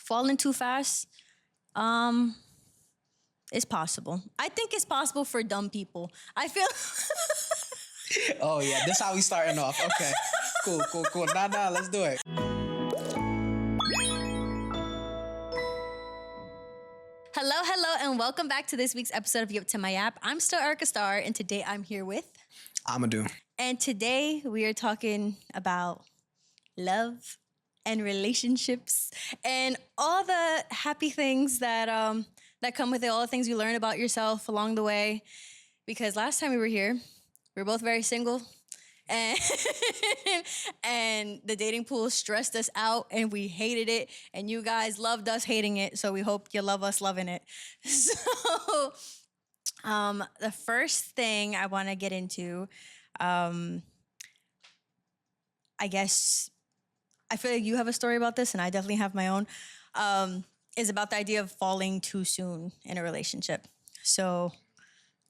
falling too fast, it's possible. I think it's possible for dumb people. I feel... Oh, yeah. This is how we starting off. Okay. Cool. Nah, let's do it. Hello, and welcome back to this week's episode of Yup to My App. I'm still Erica Star, and today I'm here with... Amadou. And today we are talking about love and relationships and all the happy things that that come with it, all the things you learn about yourself along the way. Because last time we were here, we were both very single, and and the dating pool stressed us out, and we hated it, and you guys loved us hating it. So we hope you love us loving it. So the first thing I want to get into, I guess I feel like you have a story about this, and I definitely have my own, is about the idea of falling too soon in a relationship. So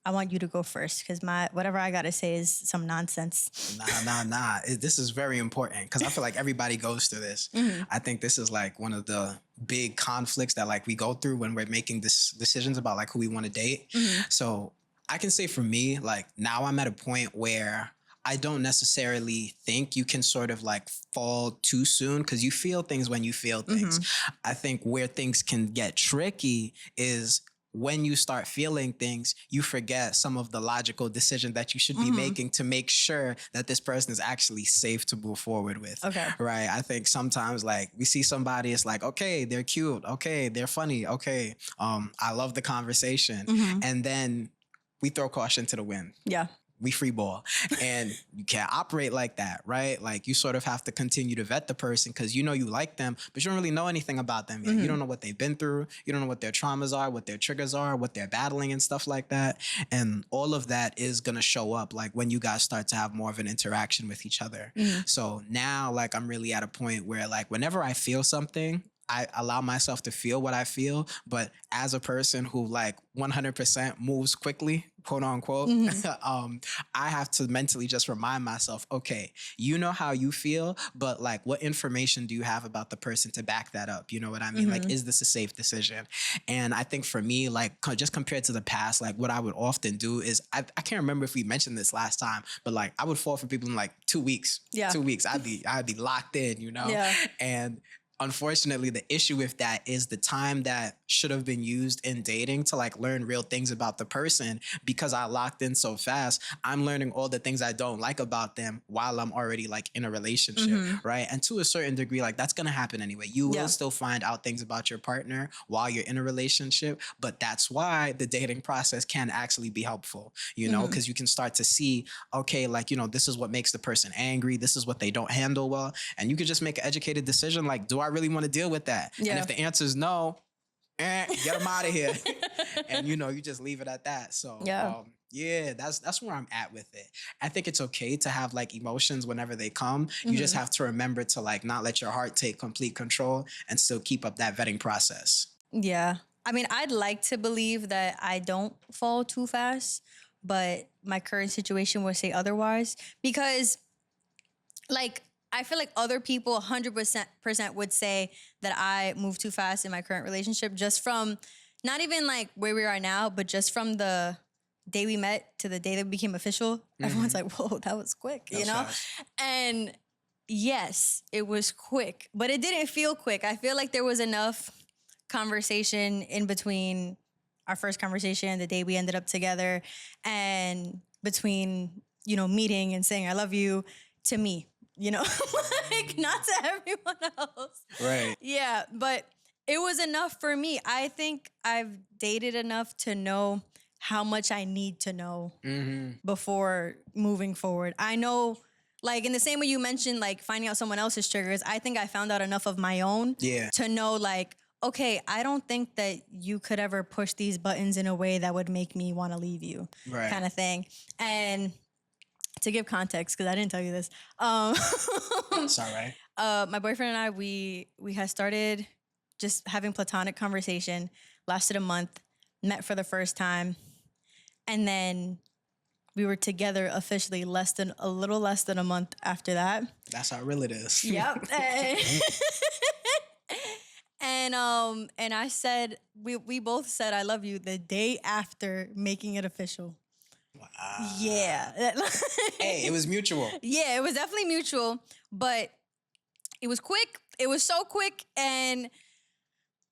I want you to go first, because whatever I got to say is some nonsense. Nah. This is very important, because I feel like everybody goes through this. Mm-hmm. I think this is like one of the big conflicts that like we go through when we're making decisions about like who we want to date. Mm-hmm. So I can say for me, like now I'm at a point where I don't necessarily think you can sort of like fall too soon, because you feel things when you feel things. Mm-hmm. I think where things can get tricky is when you start feeling things, you forget some of the logical decision that you should be making to make sure that this person is actually safe to move forward with. Okay. Right. I think sometimes like we see somebody, it's like, okay, they're cute. Okay. They're funny. Okay. I love the conversation. Mm-hmm. And then we throw caution to the wind. Yeah. We free ball, and you can't operate like that, right? Like you sort of have to continue to vet the person, because you know you like them, but you don't really know anything about them yet. Mm-hmm. You don't know what they've been through. You don't know what their traumas are, what their triggers are, what they're battling and stuff like that. And all of that is going to show up like when you guys start to have more of an interaction with each other. Mm-hmm. So now like I'm really at a point where like whenever I feel something, I allow myself to feel what I feel, but as a person who like 100% moves quickly, quote unquote, mm-hmm. I have to mentally just remind myself, okay, you know how you feel, but like what information do you have about the person to back that up? You know what I mean? Mm-hmm. Like, is this a safe decision? And I think for me, like just compared to the past, like what I would often do is, I can't remember if we mentioned this last time, but like I would fall for people in like 2 weeks. Yeah. 2 weeks. I'd be locked in, you know? Yeah. And unfortunately, the issue with that is the time that should have been used in dating to like learn real things about the person, because I locked in so fast, I'm learning all the things I don't like about them while I'm already like in a relationship, mm-hmm. right? And to a certain degree, like that's going to happen anyway. You will still find out things about your partner while you're in a relationship, but that's why the dating process can actually be helpful, you know, because you can start to see, okay, like, you know, this is what makes the person angry. This is what they don't handle well. And you can just make an educated decision. Like, do I really want to deal with that? Yeah. And if the answer is no, get them out of here. And, you know, you just leave it at that. So, yeah, that's where I'm at with it. I think it's okay to have like emotions whenever they come. Mm-hmm. You just have to remember to like not let your heart take complete control and still keep up that vetting process. Yeah. I mean, I'd like to believe that I don't fall too fast, but my current situation would say otherwise, because like, I feel like other people 100% would say that I move too fast in my current relationship, just from not even like where we are now, but just from the day we met to the day that we became official. Mm-hmm. Everyone's like, whoa, that was quick, you know? Fast. And yes, it was quick, but it didn't feel quick. I feel like there was enough conversation in between our first conversation, the day we ended up together, and between, you know, meeting and saying I love you to me. You know, like not to everyone else. Right. Yeah, but it was enough for me. I think I've dated enough to know how much I need to know before moving forward. I know, like in the same way you mentioned, like finding out someone else's triggers, I think I found out enough of my own to know like, okay, I don't think that you could ever push these buttons in a way that would make me want to leave you, kind of thing. And to give context, because I didn't tell you this. It's all right. My boyfriend and I, we had started just having platonic conversation, lasted a month, met for the first time, and then we were together officially a little less than a month after that. That's how real it is. Yep. And And I said, we both said I love you the day after making it official. Wow. Yeah. Hey, it was mutual. Yeah, it was definitely mutual, but it was quick. It was so quick, and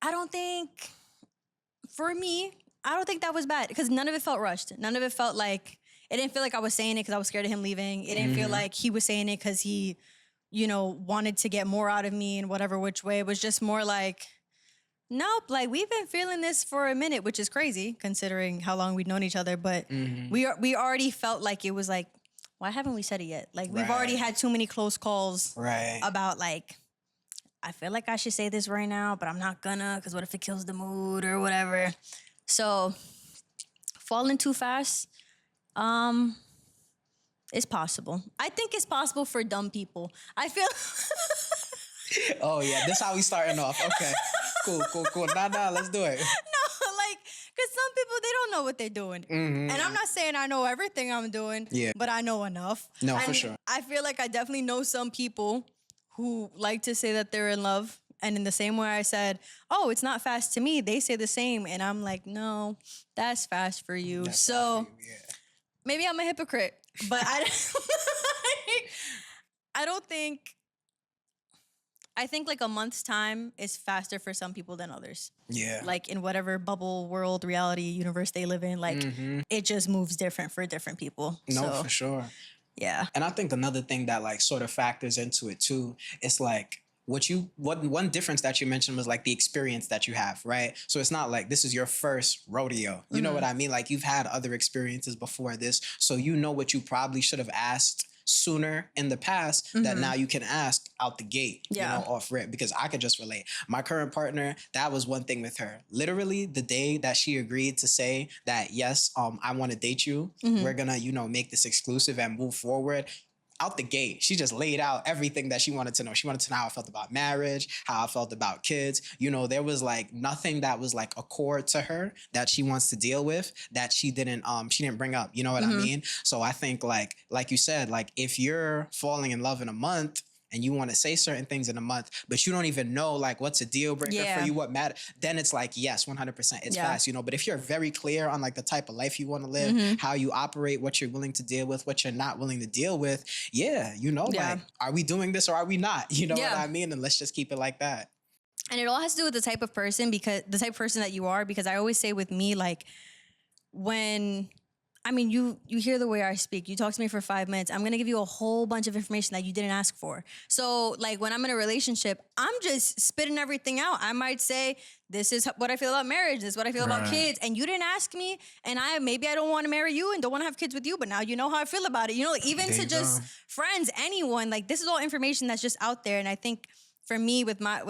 I don't think, for me, I don't think that was bad because none of it felt rushed. None of it felt like, it didn't feel like I was saying it because I was scared of him leaving. It didn't feel like he was saying it because he, wanted to get more out of me in whatever which way. It was just more like, nope, like we've been feeling this for a minute, which is crazy considering how long we'd known each other. But we already felt like it was like, why haven't we said it yet? Like we've already had too many close calls about like, I feel like I should say this right now, but I'm not gonna, because what if it kills the mood or whatever? So falling too fast, it's possible. I think it's possible for dumb people. I feel. Oh yeah, this how we starting off. Okay, cool. Nah, let's do it. No, like, because some people, they don't know what they're doing. And I'm not saying I know everything I'm doing, but I know enough. No, for sure. I feel like I definitely know some people who like to say that they're in love. And in the same way I said, oh, it's not fast to me, they say the same. And I'm like, no, that's fast for you. That's so for you, maybe I'm a hypocrite, but I don't think, I think like a month's time is faster for some people than others. Yeah. Like in whatever bubble, world, reality, universe they live in, like it just moves different for different people. No, for sure. Yeah. And I think another thing that like sort of factors into it too, it's like one difference that you mentioned was like the experience that you have, right? So it's not like this is your first rodeo. You know what I mean? Like you've had other experiences before this. So you know what you probably should have asked sooner in the past that now you can ask out the gate, off rip, because I could just relate. My current partner, that was one thing with her. Literally the day that she agreed to say that, yes, I want to date you. We're gonna, make this exclusive and move forward. Out the gate, she just laid out everything that she wanted to know. She wanted to know how I felt about marriage, how I felt about kids. There was like nothing that was like a core to her that she wants to deal with that she didn't bring up. You know what I mean? So I think like you said, like if you're falling in love in a month and you want to say certain things in a month, but you don't even know like what's a deal breaker for you, what matters, then it's like, yes, 100% it's fast, But if you're very clear on like the type of life you want to live, how you operate, what you're willing to deal with, what you're not willing to deal with, like, are we doing this or are we not? You know what I mean? And let's just keep it like that. And it all has to do with the type of person, because the type of person that you are, because I always say with me, like you hear the way I speak. You talk to me for 5 minutes. I'm going to give you a whole bunch of information that you didn't ask for. So like when I'm in a relationship, I'm just spitting everything out. I might say, this is what I feel about marriage. This is what I feel about kids. And you didn't ask me. And maybe I don't want to marry you and don't want to have kids with you. But now you know how I feel about it. Even to just friends, anyone, like this is all information that's just out there. And I think for me with my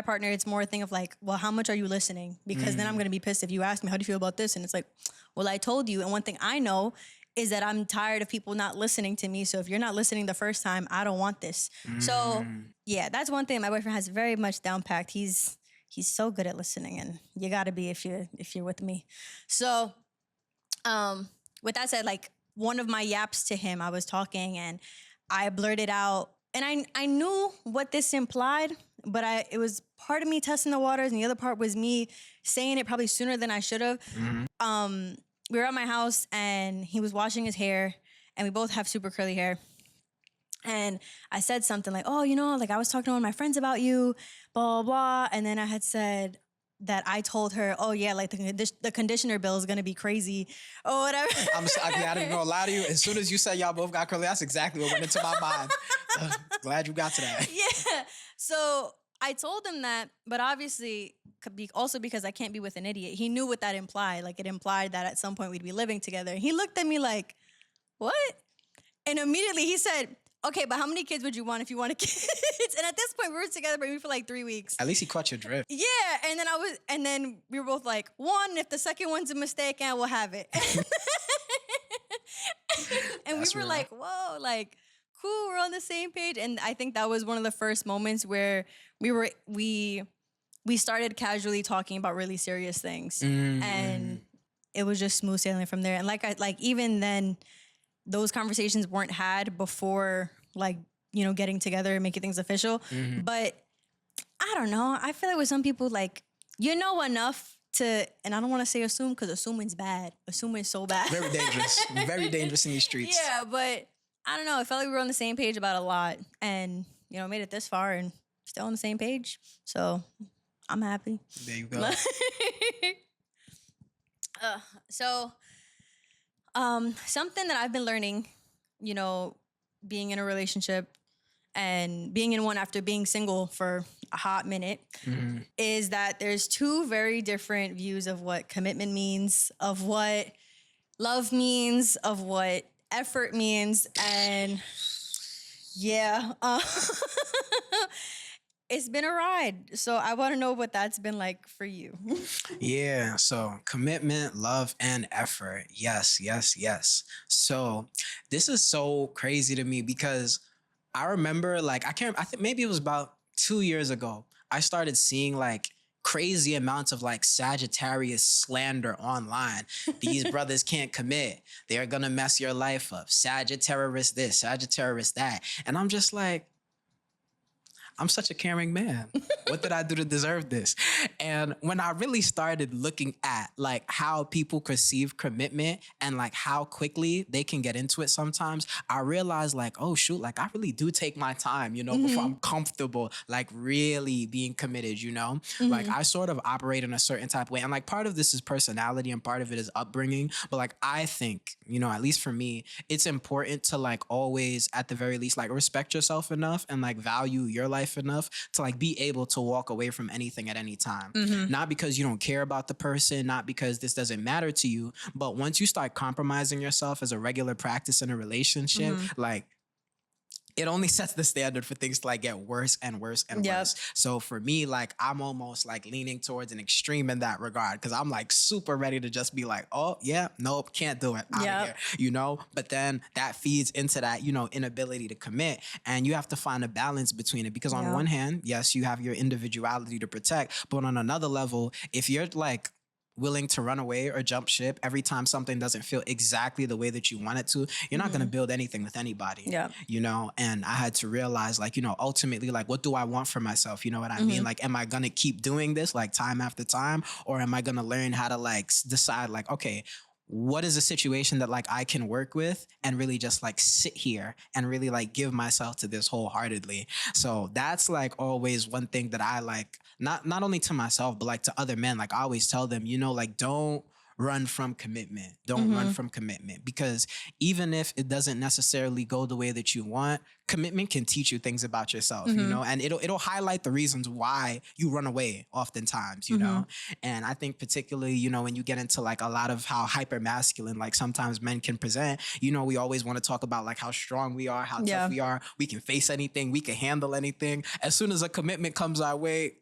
partner, it's more a thing of like, well, how much are you listening? Because then I'm going to be pissed if you ask me, how do you feel about this? And it's like, well, I told you. And one thing I know is that I'm tired of people not listening to me. So if you're not listening the first time, I don't want this. So yeah, that's one thing my boyfriend has very much down packed. He's so good at listening, and you got to be if you're with me. So with that said, like one of my yaps to him, I was talking and I blurted out, and I knew what this implied, but it was part of me testing the waters, and the other part was me saying it probably sooner than I should have. We were at my house, and he was washing his hair, and we both have super curly hair. And I said something like, oh, like I was talking to one of my friends about you, blah, blah, blah. And then I had said that I told her, oh yeah, like the conditioner bill is going to be crazy or whatever. I'm not even going to lie to you. As soon as you said y'all both got curly, that's exactly what went into my mind. Glad you got to that. Yeah. So I told him that, but obviously also because I can't be with an idiot. He knew what that implied. Like it implied that at some point we'd be living together. He looked at me like, what? And immediately he said, okay, but how many kids would you want if you wanted kids? And at this point we were together maybe for like 3 weeks. At least he caught your drift. Yeah. And then we were both like, one, if the second one's a mistake, and we'll have it. And we were real. Like, whoa, like, cool, we're on the same page. And I think that was one of the first moments where we started casually talking about really serious things. And it was just smooth sailing from there. And even then, those conversations weren't had before, getting together and making things official. But I don't know. I feel like with some people, like, you know enough to, and I don't want to say assume because assuming's bad. Assuming's so bad. Very dangerous. Very dangerous in these streets. Yeah, but I don't know. I felt like we were on the same page about a lot, and made it this far and still on the same page. So I'm happy. There you go. So, something that I've been learning, being in a relationship and being in one after being single for a hot minute, is that there's two very different views of what commitment means, of what love means, of what effort means. And yeah, it's been a ride. So I want to know what that's been like for you. Yeah. So commitment, love, and effort. Yes, yes, yes. So this is so crazy to me because I remember I think maybe it was about 2 years ago, I started seeing crazy amounts of Sagittarius slander online. These brothers can't commit. They're going to mess your life up. Sagittarius this, Sagittarius that. And I'm just like, I'm such a caring man. What did I do to deserve this? And when I really started looking at how people perceive commitment and how quickly they can get into it sometimes, I realized oh shoot, I really do take my time, before I'm comfortable, really being committed, I sort of operate in a certain type of way. And part of this is personality and part of it is upbringing. But I think, at least for me, it's important to always, at the very least, respect yourself enough and value your life enough to be able to walk away from anything at any time. Not because you don't care about the person, not because this doesn't matter to you, but once you start compromising yourself as a regular practice in a relationship, it only sets the standard for things to get worse and worse and worse. So for me, I'm almost leaning towards an extreme in that regard because I'm super ready to just be oh yeah, nope, can't do it, out of here, But then that feeds into that, inability to commit, and you have to find a balance between it because on one hand, yes, you have your individuality to protect, but on another level, if you're willing to run away or jump ship every time something doesn't feel exactly the way that you want it to, you're not going to build anything with anybody, and I had to realize ultimately, what do I want for myself? You know what I mean? Am I going to keep doing this time after time, or am I going to learn how to decide okay, what is a situation that I can work with and really just sit here and really give myself to this wholeheartedly. So that's always one thing that I not only to myself, but to other men. I always tell them, don't run from commitment. Don't run from commitment, because even if it doesn't necessarily go the way that you want, commitment can teach you things about yourself, and it'll highlight the reasons why you run away oftentimes, and I think particularly, when you get into a lot of how hyper masculine, sometimes men can present, we always want to talk about how strong we are, how tough we are. We can face anything. We can handle anything. As soon as a commitment comes our way,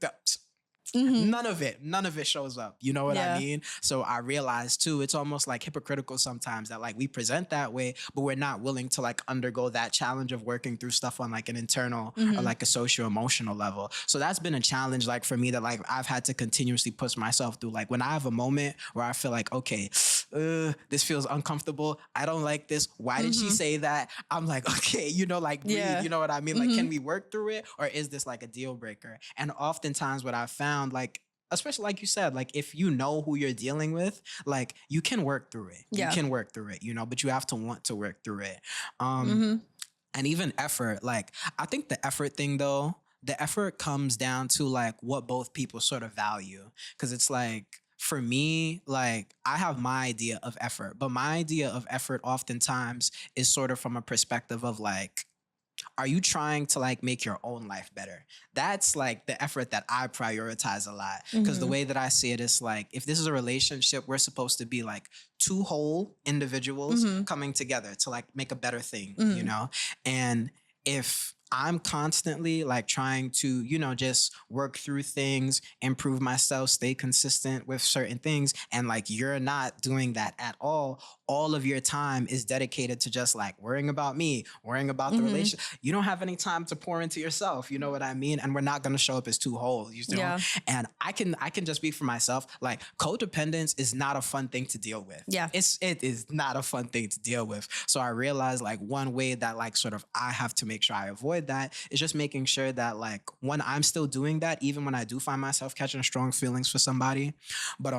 none of it shows up. You know what I mean? So I realized too, it's almost hypocritical sometimes that we present that way, but we're not willing to undergo that challenge of working through stuff on an internal or a socio-emotional level. So that's been a challenge for me that I've had to continuously push myself through. When I have a moment where I feel okay, this feels uncomfortable. I don't like this. Why did she say that? I'm okay, breathe. You know what I mean? Can we work through it, or is this a deal breaker? And oftentimes what I've found, especially you said, if you know who you're dealing with, you can work through it. You can work through it, but you have to want to work through it. And even effort, I think the effort thing though, the effort comes down to what both people sort of value. Cause it's for me, I have my idea of effort, but my idea of effort oftentimes is sort of from a perspective of are you trying to make your own life better? That's the effort that I prioritize a lot. Because the way that I see it is if this is a relationship, we're supposed to be two whole individuals coming together to make a better thing, And if I'm constantly trying to, just work through things, improve myself, stay consistent with certain things, and you're not doing that at all of your time is dedicated to just worrying about me, worrying about the relationship. You don't have any time to pour into yourself. You know what I mean? And we're not going to show up as two wholes. And I can just speak for myself. Codependence is not a fun thing to deal with. It is not a fun thing to deal with. So I realized one way that sort of I have to make sure I avoid avoid that is just making sure that like when I'm still doing that, even when I do find myself catching strong feelings for somebody, but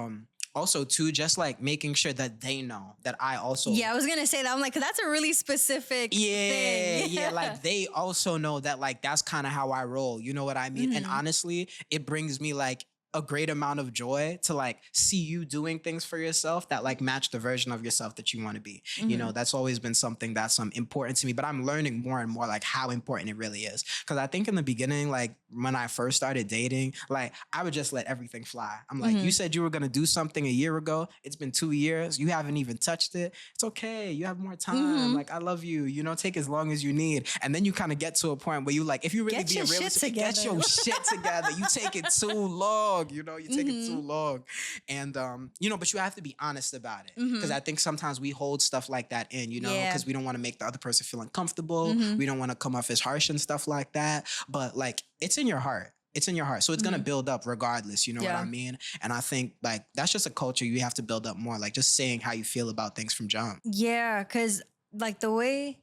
also too, just like making sure that they know that I also Yeah, I was gonna say that. I'm like, 'cause that's a really specific thing. yeah, like they also know that like that's kind of how I roll. You know what I mean? And honestly, it brings me like a great amount of joy to like see you doing things for yourself that like match the version of yourself that you want to be. You know, that's always been something that's important to me, but I'm learning more and more like how important it really is. Cause I think in the beginning, like when I first started dating, like I would just let everything fly. I'm like, you said you were going to do something a year ago. It's been 2 years. You haven't even touched it. It's okay. You have more time. Like, I love you, you know, take as long as you need. And then you kind of get to a point where you like, if you really Get your shit realistic, together. get your shit together. You take it too long. You know, you take it too long. And, you know, but you have to be honest about it. Because I think sometimes we hold stuff like that in, you know, because we don't want to make the other person feel uncomfortable. We don't want to come off as harsh and stuff like that. But like, it's in your heart. It's in your heart. So it's going to build up regardless. You know what I mean? And I think like, that's just a culture you have to build up more. Like just saying how you feel about things from jump. Yeah, because like the way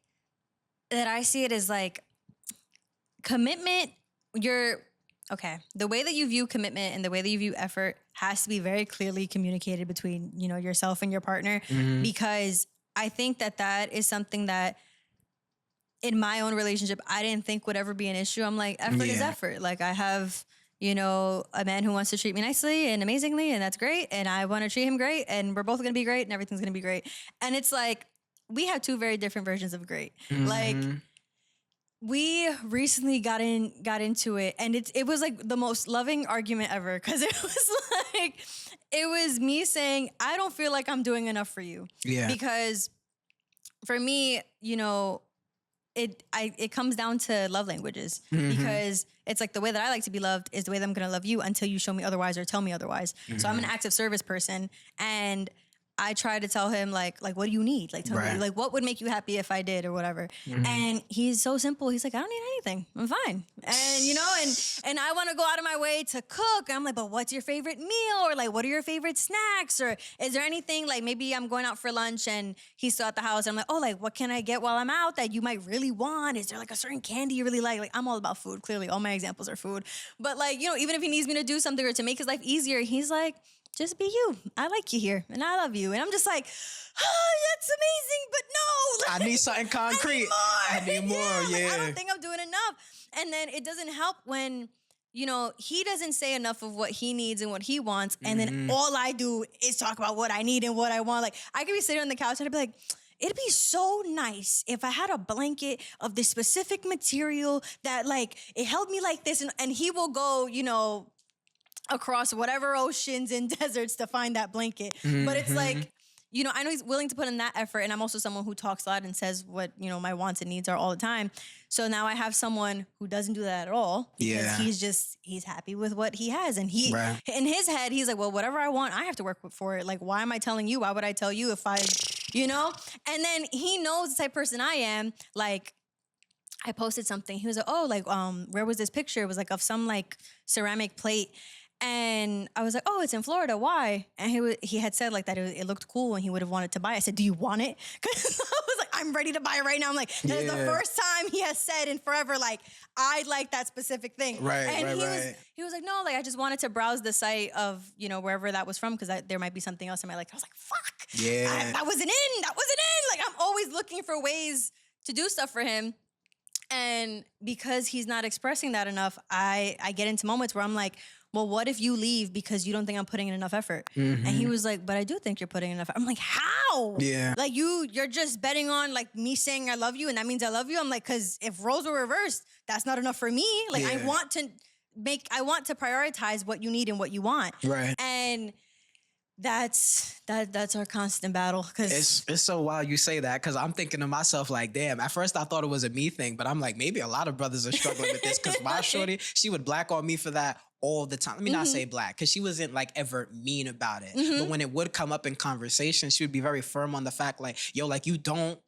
that I see it is like commitment, the way that you view commitment and the way that you view effort has to be very clearly communicated between, you know, yourself and your partner, because I think that that is something that in my own relationship, I didn't think would ever be an issue. I'm like, effort is effort. Like I have, you know, a man who wants to treat me nicely and amazingly, and that's great. And I want to treat him great, and we're both going to be great, and everything's going to be great. And it's like, we have two very different versions of great. Like, we recently got into it, and it was like the most loving argument ever, because it was me saying, I don't feel like I'm doing enough for you. Yeah. Because for me, you know, it comes down to love languages, because it's like the way that I like to be loved is the way that I'm going to love you until you show me otherwise or tell me otherwise. So I'm an active service person, and I try to tell him like, what do you need? Like, tell me, like, what would make you happy if I did or whatever. And he's so simple. He's like, I don't need anything. I'm fine. And, you know, and I want to go out of my way to cook. I'm like, but what's your favorite meal? Or like, what are your favorite snacks? Or is there anything, like maybe I'm going out for lunch and he's still at the house. And I'm like, oh, like, what can I get while I'm out that you might really want? Is there like a certain candy you really like? Like, I'm all about food. Clearly, all my examples are food. But like, you know, even if he needs me to do something or to make his life easier, he's like, just be you. I like you here, and I love you. And I'm just like, oh, that's amazing, but no. Like, I need something concrete. I need more. Like, I don't think I'm doing enough. And then it doesn't help when, you know, he doesn't say enough of what he needs and what he wants, and then all I do is talk about what I need and what I want. Like, I could be sitting on the couch and I'd be like, it'd be so nice if I had a blanket of this specific material that, like, it held me like this, and he will go, you know, across whatever oceans and deserts to find that blanket. But it's like, you know, I know he's willing to put in that effort, and I'm also someone who talks a lot and says what, you know, my wants and needs are all the time. So now I have someone who doesn't do that at all, because he's happy with what he has. And he, in his head, he's like, well, whatever I want, I have to work for it. Like, why am I telling you? Why would I tell you if I, you know? And then he knows the type of person I am. Like, I posted something. He was like, oh, like, where was this picture? It was like of some like ceramic plate. And I was like, oh, it's in Florida. Why? And he had said like that it looked cool and he would have wanted to buy it. I said, do you want it? Because I was like, I'm ready to buy it right now. I'm like, that is the first time he has said in forever, like, I like that specific thing. He was like, no, like, I just wanted to browse the site of, you know, wherever that was from, because there might be something else in my life. I was like, fuck. That wasn't in. Like, I'm always looking for ways to do stuff for him. And because he's not expressing that enough, I get into moments where I'm like, well, what if you leave because you don't think I'm putting in enough effort? And he was like, but I do think you're putting in enough effort. I'm like, how? Yeah. Like, you're just betting on like me saying I love you, and that means I love you. I'm like, because if roles were reversed, that's not enough for me. Like, I want to prioritize what you need and what you want. Right. And that's our constant battle. Cause it's so wild you say that, because I'm thinking to myself like, damn, at first I thought it was a me thing, but I'm like, maybe a lot of brothers are struggling with this, because my shorty, she would black on me for that all the time. Let me not say black, because she wasn't like ever mean about it. But when it would come up in conversation, she would be very firm on the fact like, yo, like, you don't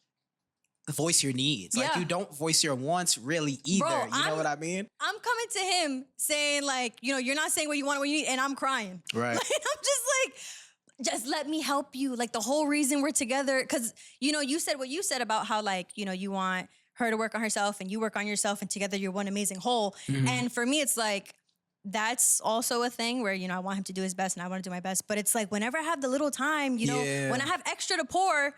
voice your needs. Like, you don't voice your wants really either. Bro, you know what I mean? I'm coming to him saying like, you know, you're not saying what you want, what you need, and I'm crying. Right. Like, I'm just like, just let me help you. Like, the whole reason we're together, because, you know, you said what you said about how, like, you know, you want her to work on herself and you work on yourself and together you're one amazing whole. And for me, it's like, that's also a thing where, you know, I want him to do his best and I want to do my best. But it's like, whenever I have the little time, you know, when I have extra to pour,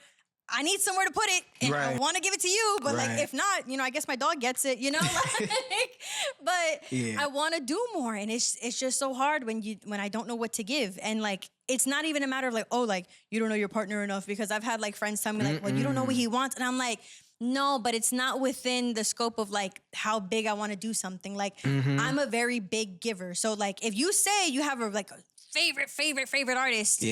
I need somewhere to put it and I want to give it to you. But like, if not, you know, I guess my dog gets it, you know, like, but I want to do more. And it's just so hard when I don't know what to give. And like, it's not even a matter of like, oh, like you don't know your partner enough, because I've had like friends tell me like, well, you don't know what he wants. And I'm like, no, but it's not within the scope of like how big I want to do something. Like I'm a very big giver. So like, if you say you have a like favorite artist,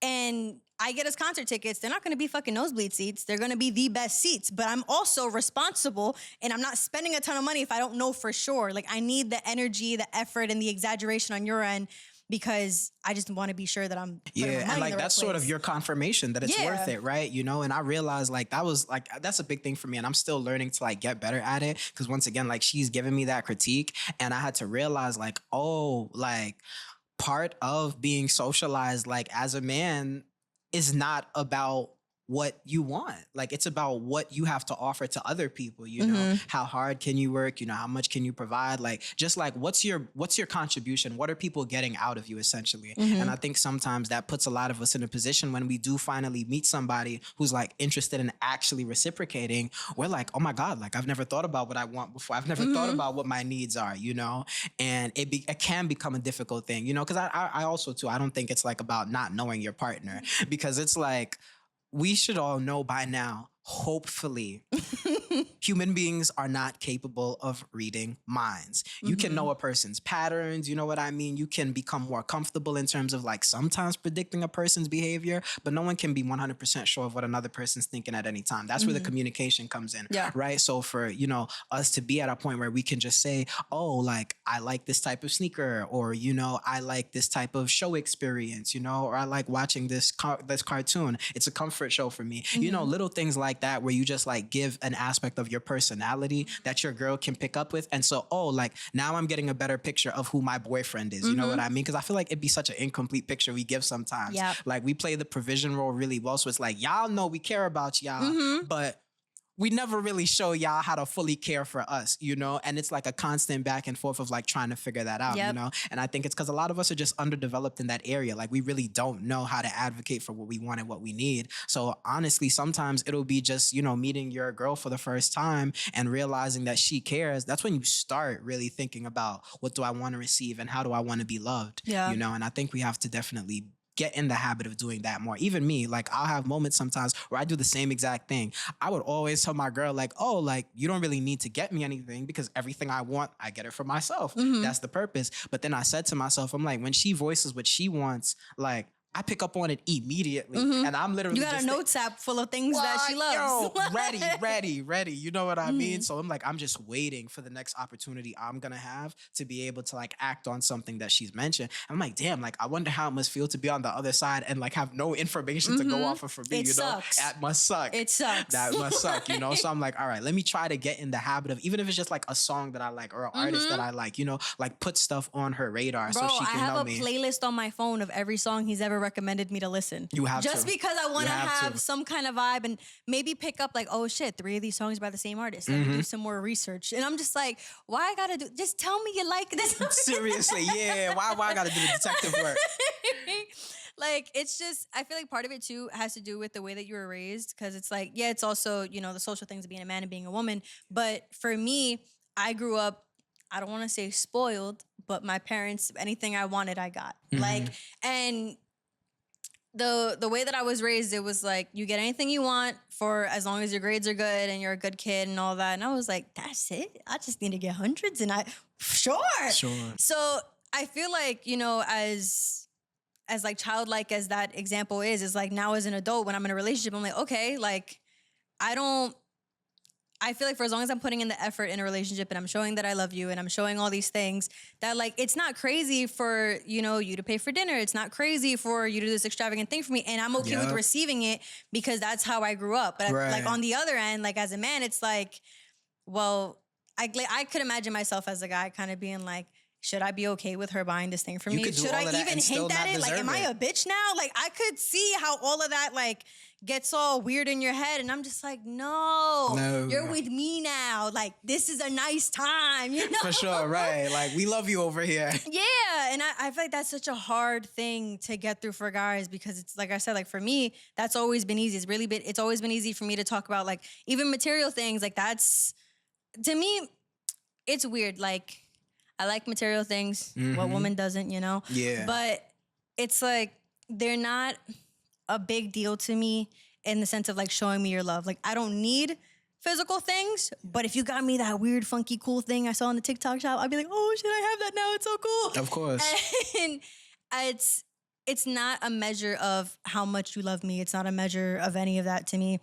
and I get us concert tickets, they're not going to be fucking nosebleed seats. They're going to be the best seats. But I'm also responsible, and I'm not spending a ton of money if I don't know for sure. Like I need the energy, the effort, and the exaggeration on your end, because I just want to be sure that I'm putting my money and like in the that's right sort of place. your confirmation that it's worth it, right? You know, and I realized like that was like that's a big thing for me, and I'm still learning to like get better at it, because once again, like she's giving me that critique, and I had to realize like, oh, like part of being socialized like as a man is not about what you want. Like it's about what you have to offer to other people, you know, how hard can you work, you know, how much can you provide, like just like what's your contribution, what are people getting out of you essentially. And I think sometimes that puts a lot of us in a position when we do finally meet somebody who's like interested in actually reciprocating, we're like, oh my God, like I've never thought about what I want before, I've never thought about what my needs are, you know. And it can become a difficult thing, you know, because I also too, I don't think it's like about not knowing your partner, because it's like we should all know by now, hopefully, human beings are not capable of reading minds. You can know a person's patterns, you know what I mean? You can become more comfortable in terms of like sometimes predicting a person's behavior, but no one can be 100% sure of what another person's thinking at any time. That's where the communication comes in, right? So for, you know, us to be at a point where we can just say, oh, like I like this type of sneaker, or, you know, I like this type of show experience, you know, or I like watching this cartoon. It's a comfort show for me. You know, little things like that where you just like give an aspect of your personality that your girl can pick up with. And so, oh, like now I'm getting a better picture of who my boyfriend is. You know what I mean? Because I feel like it'd be such an incomplete picture we give sometimes. Like we play the provision role really well. So it's like, y'all know we care about y'all, but we never really show y'all how to fully care for us, you know? And it's like a constant back and forth of like trying to figure that out, you know? And I think it's because a lot of us are just underdeveloped in that area. Like we really don't know how to advocate for what we want and what we need. So honestly, sometimes it'll be just, you know, meeting your girl for the first time and realizing that she cares. That's when you start really thinking about what do I want to receive and how do I want to be loved, you know? And I think we have to definitely get in the habit of doing that more. Even me, like I'll have moments sometimes where I do the same exact thing. I would always tell my girl like, oh, like you don't really need to get me anything because everything I want, I get it for myself. That's the purpose. But then I said to myself, I'm like, when she voices what she wants, like I pick up on it immediately. And I'm literally you got a notes app full of things that she loves. ready. You know what I mean? So I'm like, I'm just waiting for the next opportunity I'm going to have to be able to like act on something that she's mentioned. I'm like, damn, like I wonder how it must feel to be on the other side and like have no information to go off of for me, It you sucks. know? That must suck. It sucks. That must suck, you know? So I'm like, all right, let me try to get in the habit of, even if it's just like a song that I like or an artist that I like, you know, like put stuff on her radar. Bro, so she can I have know a me. playlist on my phone of every song he's ever recommended me to listen. You have just to. because I want to You have have to. some kind of vibe and maybe pick up like, oh shit, 3 of these songs by the same artist. Let me do some more research. And I'm just like, why I gotta do? Just tell me you like this. Seriously, yeah. Why I gotta do the detective work? Like, it's just, I feel like part of it too has to do with the way that you were raised. Cause it's like, yeah, it's also, you know, the social things of being a man and being a woman. But for me, I grew up, I don't want to say spoiled, but my parents, anything I wanted, I got. Like, and the way that I was raised, it was like, you get anything you want for as long as your grades are good and you're a good kid and all that. And I was like, that's it? I just need to get hundreds and sure. So I feel like, you know, as like childlike as that example is like now as an adult, when I'm in a relationship, I'm like, okay, like I feel like for as long as I'm putting in the effort in a relationship and I'm showing that I love you and I'm showing all these things, that like, it's not crazy for, you know, you to pay for dinner. It's not crazy for you to do this extravagant thing for me. And I'm okay with receiving it because that's how I grew up. But like on the other end, like as a man, it's like, well, I could imagine myself as a guy kind of being like, should I be okay with her buying this thing for You me? could do Should all I of that even and still hint at not it? Like, deserve am I it. a bitch now? Like, I could see how all of that like gets all weird in your head, and I'm just like, no, you're with me now. Like, this is a nice time, you know? For sure, right? Like, we love you over here. Yeah, and I feel like that's such a hard thing to get through for guys, because it's like I said, like for me, that's always been easy. It's always been easy for me to talk about like even material things. Like that's, to me, it's weird. Like I like material things. What woman doesn't, you know? Yeah. But it's like they're not a big deal to me in the sense of like showing me your love. Like I don't need physical things, but if you got me that weird, funky, cool thing I saw in the TikTok shop, I'd be like, oh, should I have that now? It's so cool. Of course. And it's not a measure of how much you love me. It's not a measure of any of that to me.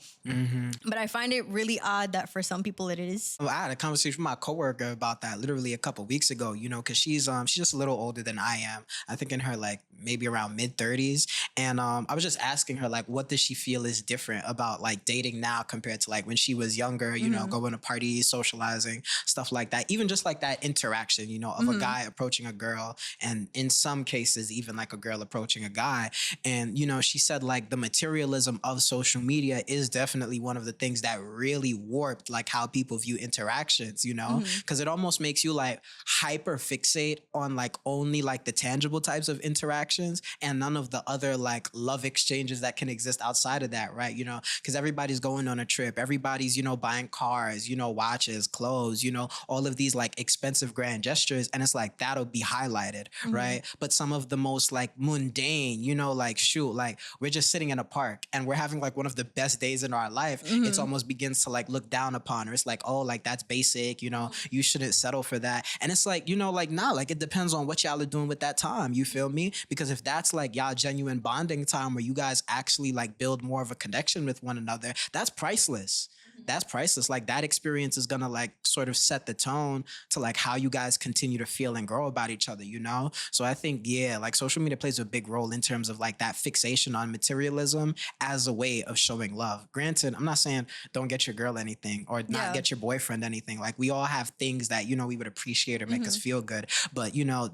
But I find it really odd that for some people it is. Well, I had a conversation with my coworker about that literally a couple weeks ago, you know, because she's just a little older than I am. I think in her like maybe around mid-30s. And I was just asking her like, what does she feel is different about like dating now compared to like when she was younger, you know, going to parties, socializing, stuff like that. Even just like that interaction, you know, of a guy approaching a girl, and in some cases even like a girl approaching a guy. And, you know, she said like the materialism of social media is definitely one of the things that really warped like how people view interactions, you know, because it almost makes you like hyper fixate on like only like the tangible types of interactions and none of the other like love exchanges that can exist outside of that, right? You know, because everybody's going on a trip, everybody's, you know, buying cars, you know, watches, clothes, you know, all of these like expensive grand gestures, and it's like that'll be highlighted, right? But some of the most like mundane, you know, like shoot, like we're just sitting in a park and we're having like one of the best days in our life. It's almost begins to like look down upon her. It's like, oh, like that's basic, you know, you shouldn't settle for that. And it's like, you know, like nah, like it depends on what y'all are doing with that time, you feel me? Because if that's like y'all genuine bonding time where you guys actually like build more of a connection with one another, that's priceless. That's priceless. Like that experience is gonna like sort of set the tone to like how you guys continue to feel and grow about each other, you know? So I think, yeah, like social media plays a big role in terms of like that fixation on materialism as a way of showing love. Granted, I'm not saying don't get your girl anything or not get your boyfriend anything. Like we all have things that, you know, we would appreciate or make us feel good. But, you know,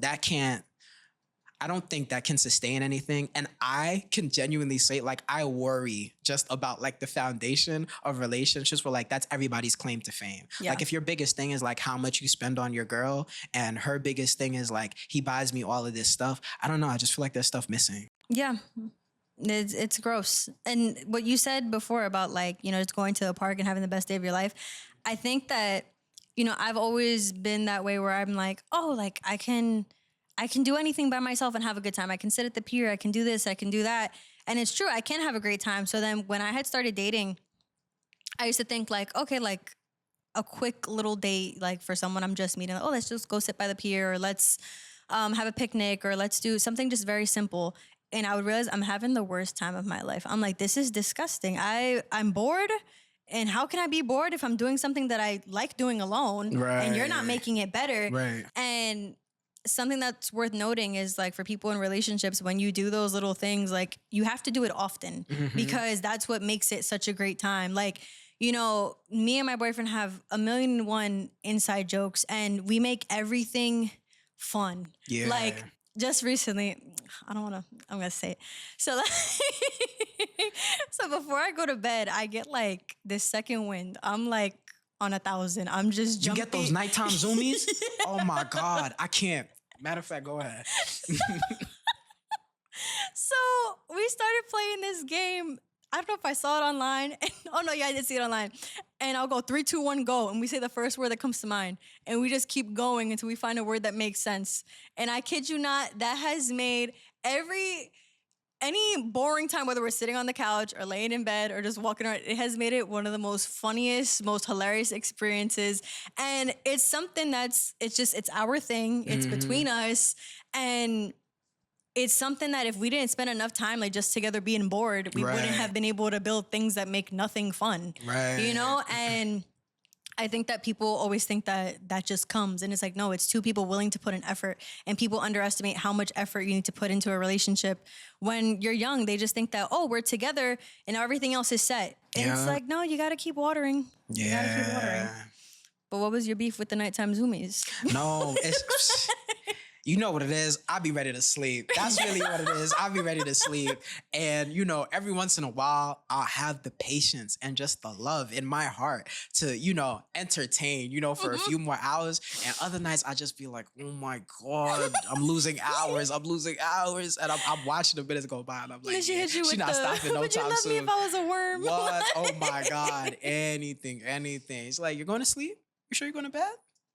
I don't think that can sustain anything. And I can genuinely say, like, I worry just about like the foundation of relationships where like that's everybody's claim to fame. Yeah. Like if your biggest thing is like how much you spend on your girl and her biggest thing is like he buys me all of this stuff, I don't know. I just feel like there's stuff missing. Yeah. It's gross. And what you said before about like, you know, just going to a park and having the best day of your life, I think that, you know, I've always been that way where I'm like, oh, like I can do anything by myself and have a good time. I can sit at the pier. I can do this. I can do that. And it's true. I can have a great time. So then when I had started dating, I used to think like, okay, like a quick little date, like for someone I'm just meeting, like, oh, let's just go sit by the pier, or let's have a picnic, or let's do something just very simple. And I would realize I'm having the worst time of my life. I'm like, this is disgusting. I'm bored. And how can I be bored if I'm doing something that I like doing alone, and you're not making it better? Right. And something that's worth noting is like for people in relationships, when you do those little things, like you have to do it often because that's what makes it such a great time. Like, you know, me and my boyfriend have 1,000,001 inside jokes and we make everything fun. Yeah. Like just recently, I'm going to say it. So like, so before I go to bed, I get like this second wind. I'm like on 1,000. I'm just jumping. You get those nighttime zoomies? Oh my God. I can't. Matter of fact, go ahead. So we started playing this game. I don't know if I saw it online. Oh no, yeah, I did see it online. And I'll go 3, 2, 1, go. And we say the first word that comes to mind. And we just keep going until we find a word that makes sense. And I kid you not, that has made any boring time, whether we're sitting on the couch or laying in bed or just walking around, it has made it one of the most funniest, most hilarious experiences. And it's something it's our thing. It's between us. And it's something that if we didn't spend enough time like just together being bored, we wouldn't have been able to build things that make nothing fun. Right. You know? And I think that people always think that just comes, and it's like, no, it's two people willing to put an effort, and people underestimate how much effort you need to put into a relationship. When you're young, they just think that, oh, we're together and everything else is set. And it's like, no, you got to keep watering. You got to keep watering. But what was your beef with the nighttime zoomies? No, You know what it is. I'll be ready to sleep. That's really what it is. I'll be ready to sleep. And, you know, every once in a while, I'll have the patience and just the love in my heart to, you know, entertain, you know, for a few more hours. And other nights, I just be like, oh my God, I'm losing hours. I'm losing hours. And I'm watching the minutes go by. And I'm like, yeah, she's not stopping no would you time love soon. me if I was a worm? What? Oh my God. Anything. She's like, you're going to sleep? You sure you're going to bed?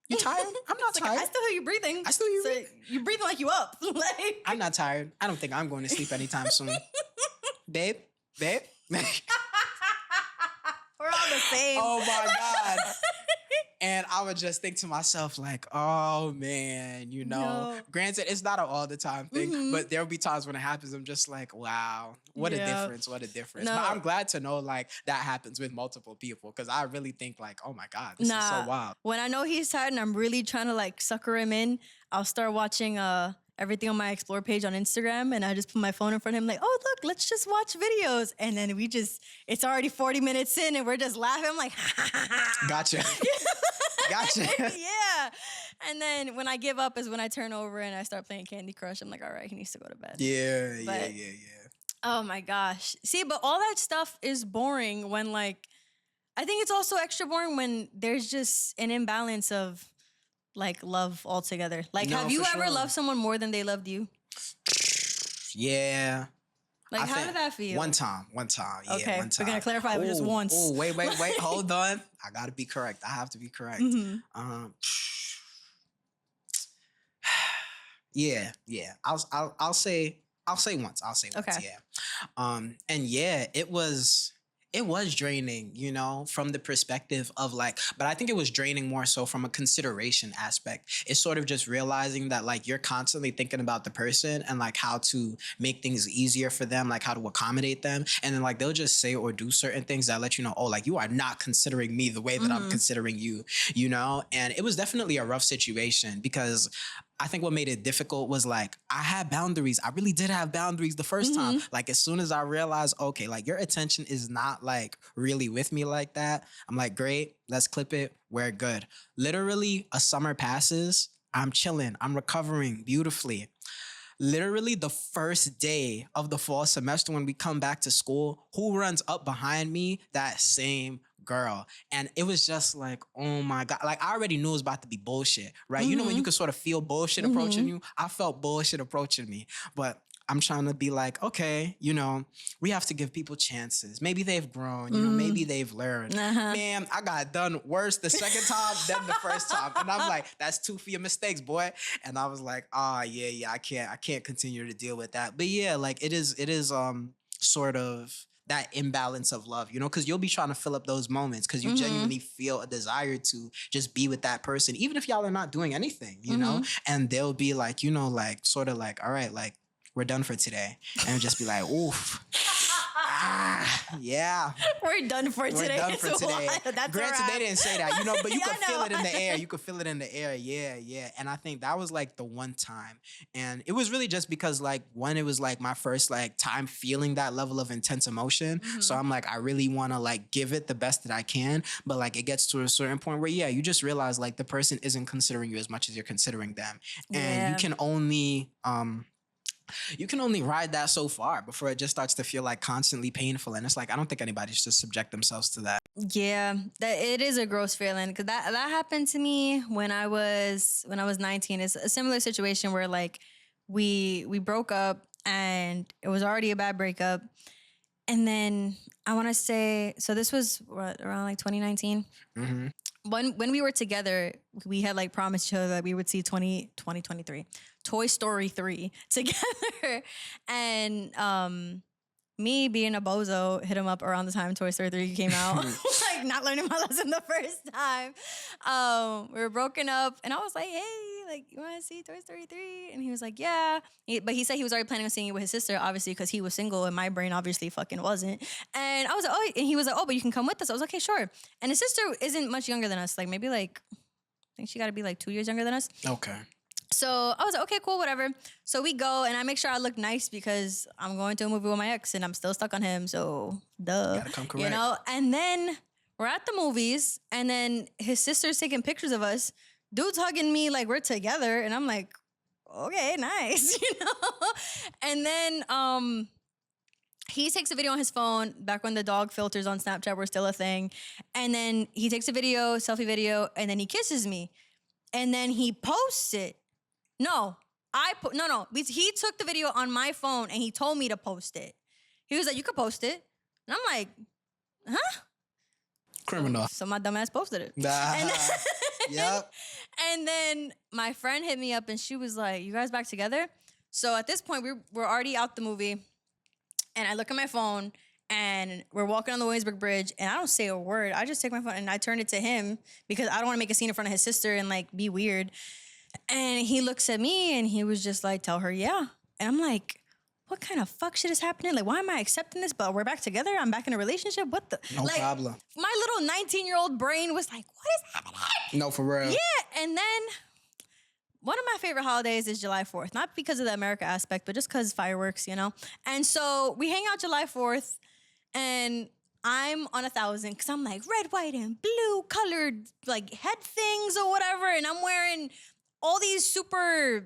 You tired? I'm not tired. I still hear you breathing. I still hear you breathing. You're breathing like you up. Like I'm not tired. I don't think I'm going to sleep anytime soon. Babe? We're all the same. Oh my God. And I would just think to myself, like, oh man, you know, granted, it's not an all the time thing, but there'll be times when it happens. I'm just like, wow, what a difference. What a difference. No. But I'm glad to know like that happens with multiple people because I really think like, oh my God, this is so wild. When I know he's tired and I'm really trying to like sucker him in, I'll start watching everything on my explore page on Instagram and I just put my phone in front of him like, oh, look, let's just watch videos. And then it's already 40 minutes in and we're just laughing. I'm like, Gotcha. Gotcha. Yeah. And then when I give up is when I turn over and I start playing Candy Crush. I'm like, all right, he needs to go to bed. Yeah. Oh my gosh. See, but all that stuff is boring when like, I think it's also extra boring when there's just an imbalance of like love altogether. Like, have you ever loved someone more than they loved you? Yeah. Like, how did that feel? One time. Yeah, okay, one time. We're going to clarify it just once. Oh, wait. Hold on. I got to be correct. I have to be correct. Yeah. I'll say once. Okay. Yeah. And yeah, it was draining, you know, from the perspective of like, but I think it was draining more so from a consideration aspect. It's sort of just realizing that like you're constantly thinking about the person and like how to make things easier for them, like how to accommodate them. And then like they'll just say or do certain things that let you know, oh, like you are not considering me the way that I'm considering you, you know? And it was definitely a rough situation because I think what made it difficult was like, I had boundaries. I really did have boundaries the first time. Like as soon as I realized, okay, like your attention is not like really with me like that. I'm like, great, let's clip it. We're good. Literally a summer passes. I'm chilling. I'm recovering beautifully. Literally the first day of the fall semester when we come back to school, who runs up behind me? That same girl. And it was just like, oh my God. Like I already knew it was about to be bullshit, right? You know when you can sort of feel bullshit approaching you? I felt bullshit approaching me. But I'm trying to be like, okay, you know, we have to give people chances. Maybe they've grown, you know, maybe they've learned. Man, I got done worse the second time than the first time. And I'm like, that's 2 for your mistakes, boy. And I was like, yeah, I can't continue to deal with that. But yeah, like it is sort of that imbalance of love, you know, because you'll be trying to fill up those moments because you genuinely feel a desire to just be with that person, even if y'all are not doing anything, you know, and they'll be like, you know, like sort of like, all right, like we're done for today. And just be like, oof. Yeah. We're done for today. We're done for today. Granted, they didn't say that, you know, but you could feel it in the air. You could feel it in the air. Yeah. And I think that was like the one time. And it was really just because like, one, it was like my first like time feeling that level of intense emotion. So I'm like, I really want to like give it the best that I can. But like, it gets to a certain point where, yeah, you just realize like the person isn't considering you as much as you're considering them. And you can only ride that so far before it just starts to feel like constantly painful. And it's like, I don't think anybody should subject themselves to that. Yeah, it is a gross feeling because that happened to me when I was 19. It's a similar situation where like we broke up and it was already a bad breakup. And then I want to say, so this was around like 2019. When we were together, we had like promised each other that we would see 2023 Toy Story 3 together. And me being a bozo hit him up around the time Toy Story 3 came out. Like not learning my lesson the first time. We were broken up and I was like, hey, like you want to see Toy Story 3? And he was like, yeah. But he said he was already planning on seeing it with his sister, obviously, because he was single and my brain obviously fucking wasn't. And I was like, oh, and he was like, oh, but you can come with us. I was like, okay, sure. And his sister isn't much younger than us. Like maybe like, I think she got to be like 2 years younger than us. Okay. So I was like, okay, cool, whatever. So we go and I make sure I look nice because I'm going to a movie with my ex and I'm still stuck on him. So duh, gotta come correct. you know? And then we're at the movies and then his sister's taking pictures of us. Dude's hugging me like we're together. And I'm like, okay, nice, And then he takes a video on his phone back when the dog filters on Snapchat were still a thing. And then he takes a video, selfie video, and then he kisses me. And then he posts it. No. He took the video on my phone and he told me to post it. He was like, you could post it. And I'm like, huh? Criminal. So my dumb ass posted it. Yep. And then my friend hit me up and she was like, you guys back together? So at this point, we're already out the movie. And I look at my phone and we're walking on the Williamsburg Bridge and I don't say a word. I just take my phone and I turn it to him because I don't want to make a scene in front of his sister and like be weird. And he looks at me and he was just like, tell her, yeah. And I'm like, what kind of fuck shit is happening? Like, why am I accepting this? But we're back together. I'm back in a relationship. What the? No problem. My little 19-year-old brain was like, what is happening? No, for real. Yeah. And then one of my favorite holidays is July 4th. Not because of the America aspect, but just because fireworks, And so we hang out July 4th and I'm on 1,000 because I'm like red, white, and blue colored like head things or whatever. And I'm wearing all these super